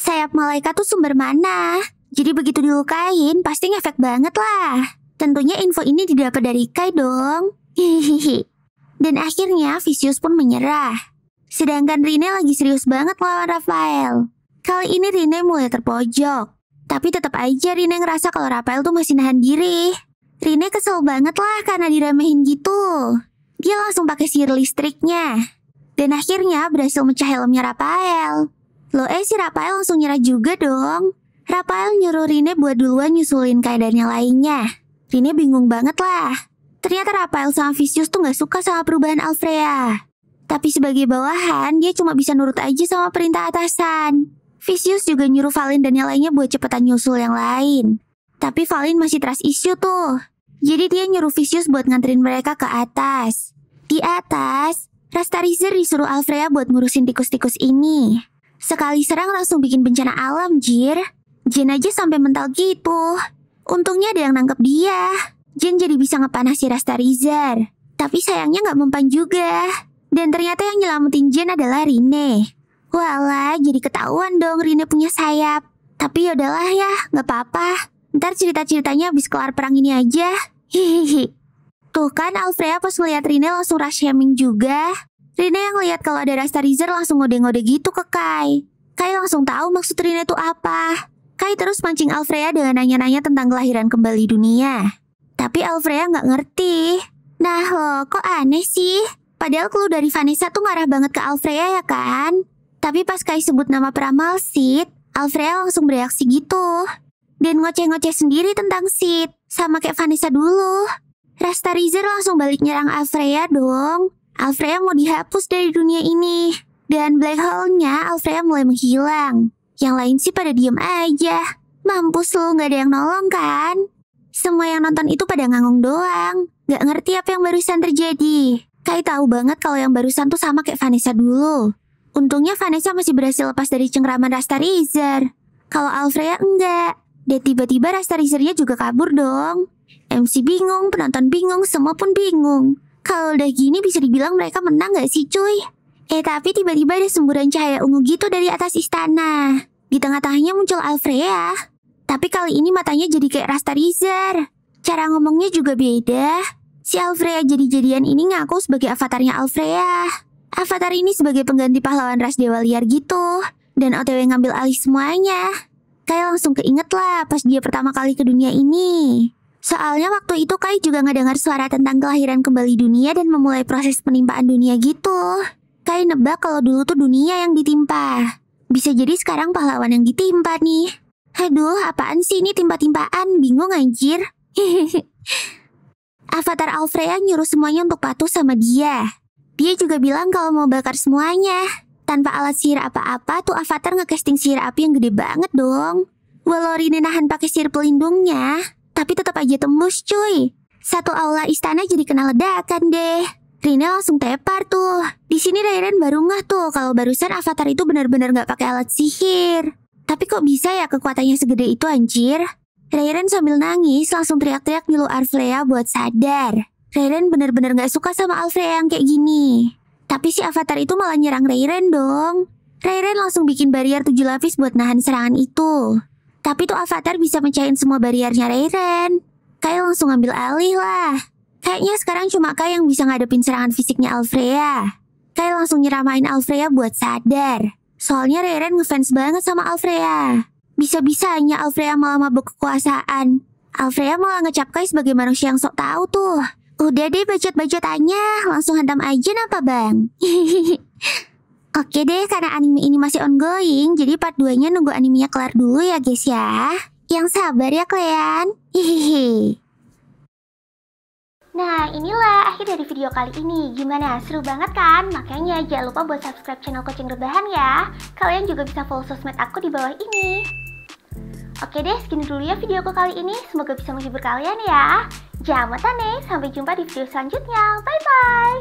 Sayap malaikat tuh sumber mana? Jadi begitu dilukain, pasti ngefek banget lah. Tentunya info ini didapat dari Kai dong. Hihihi. Dan akhirnya Vicious pun menyerah. Sedangkan Rine lagi serius banget melawan Raphael. Kali ini Rine mulai terpojok. Tapi tetap aja Rine ngerasa kalau Raphael tuh masih nahan diri. Rine kesel banget lah karena diremehin gitu. Dia langsung pakai sihir listriknya. Dan akhirnya berhasil mecah helmnya Raphael. Loh si Raphael langsung nyerah juga dong. Raphael nyuruh Rine buat duluan nyusulin keadaan yang lainnya. Rine bingung banget lah. Ternyata Raphael sama Vicious tuh gak suka sama perubahan Alfrea. Tapi sebagai bawahan, dia cuma bisa nurut aja sama perintah atasan. Vicious juga nyuruh Valin dan yang lainnya buat cepetan nyusul yang lain. Tapi Valin masih trust issue tuh. Jadi dia nyuruh Vicious buat nganterin mereka ke atas. Di atas, Rastarizer disuruh Alfrea buat ngurusin tikus-tikus ini. Sekali serang langsung bikin bencana alam, jir. Jin aja sampai mental gitu. Untungnya ada yang nangkep dia. Jin jadi bisa ngepanah si Rastarizer. Tapi sayangnya gak mempan juga. Dan ternyata yang nyelamatin Jin adalah Rine. Walah, jadi ketahuan dong Rine punya sayap. Tapi yaudahlah ya, gak apa-apa. Ntar cerita-ceritanya abis kelar perang ini aja. Hihihi. Tuh kan Alfrea pas ngeliat Rine langsung rush shaming juga. Rine yang lihat kalau ada Rastarizer langsung ngode-ngode gitu ke Kai. Kai langsung tahu maksud Rine itu apa. Kai terus mancing Alfrea dengan nanya-nanya tentang kelahiran kembali dunia. Tapi Alfrea nggak ngerti. Nah loh, kok aneh sih? Padahal clue dari Vanessa tuh ngarah banget ke Alfrea ya kan? Tapi pas Kai sebut nama peramal Sid, Alfrea langsung bereaksi gitu. Dan ngoceh-ngoceh sendiri tentang Sid, sama kayak Vanessa dulu. Rastarizer langsung balik nyerang Alfrea dong. Alfrea mau dihapus dari dunia ini. Dan black hole-nya Alfrea mulai menghilang. Yang lain sih pada diem aja. Mampus lu, gak ada yang nolong kan? Semua yang nonton itu pada ngangong doang. Gak ngerti apa yang barusan terjadi. Kai tahu banget kalau yang barusan tuh sama kayak Vanessa dulu. Untungnya Vanessa masih berhasil lepas dari cengkraman Rasterizer. Kalau Alfrea enggak. Dan tiba-tiba Rasterizernya juga kabur dong. MC bingung, penonton bingung, semua pun bingung. Kalau udah gini bisa dibilang mereka menang gak sih cuy? Tapi tiba-tiba ada semburan cahaya ungu gitu dari atas istana. Di tengah-tengahnya muncul Alfrea. Tapi kali ini matanya jadi kayak Rasterizer. Cara ngomongnya juga beda. Si Alfrea jadi-jadian ini ngaku sebagai avatarnya Alfrea. Avatar ini sebagai pengganti pahlawan ras dewa liar gitu. Dan OTW ngambil alih semuanya. Kai langsung keinget lah pas dia pertama kali ke dunia ini. Soalnya waktu itu Kai juga ngedengar suara tentang kelahiran kembali dunia dan memulai proses penimpaan dunia gitu. Kai nebak kalau dulu tuh dunia yang ditimpa. Bisa jadi sekarang pahlawan yang ditimpa nih. Aduh, apaan sih ini timpa-timpaan? Bingung anjir. Avatar Alfrea nyuruh semuanya untuk patuh sama dia. Dia juga bilang kalau mau bakar semuanya. Tanpa alat sihir apa-apa tuh Avatar nge-casting sihir api yang gede banget dong. Walau Rine nahan pakai sihir pelindungnya, tapi tetap aja tembus cuy. Satu aula istana jadi kena ledakan deh. Rine langsung tepar tuh. Di sini Rairen baru ngeh tuh kalau barusan Avatar itu benar-benar nggak pakai alat sihir. Tapi kok bisa ya kekuatannya segede itu anjir? Rairen sambil nangis langsung teriak-teriak nyuruh Alfrea buat sadar. Rairen benar-benar gak suka sama Alfrea yang kayak gini. Tapi si Avatar itu malah nyerang Rairen dong. Rairen langsung bikin barrier 7 lapis buat nahan serangan itu. Tapi tuh Avatar bisa mecahin semua barriernya Rairen. Kai langsung ambil alih lah. Kayaknya sekarang cuma Kai yang bisa ngadepin serangan fisiknya Alfrea. Kai langsung nyeramain Alfrea buat sadar. Soalnya Rairen ngefans banget sama Alfrea. Bisa-bisanya Alfrea malah mabuk kekuasaan. Alfrea malah ngecap Kai sebagai manusia yang sok tahu tuh. Udah deh bacot-bacotannya, langsung hantam aja apa bang? Oke deh, karena anime ini masih ongoing, jadi part 2-nya nunggu animenya kelar dulu ya guys ya. Yang sabar ya kalian. Hihihi. Nah, inilah akhir dari video kali ini. Gimana? Seru banget kan? Makanya jangan lupa buat subscribe channel Kucing Rebahan ya. Kalian juga bisa follow sosmed aku di bawah ini. Oke deh, segini dulu ya videoku kali ini. Semoga bisa menghibur kalian ya. Jangan matane, sampai jumpa di video selanjutnya. Bye-bye.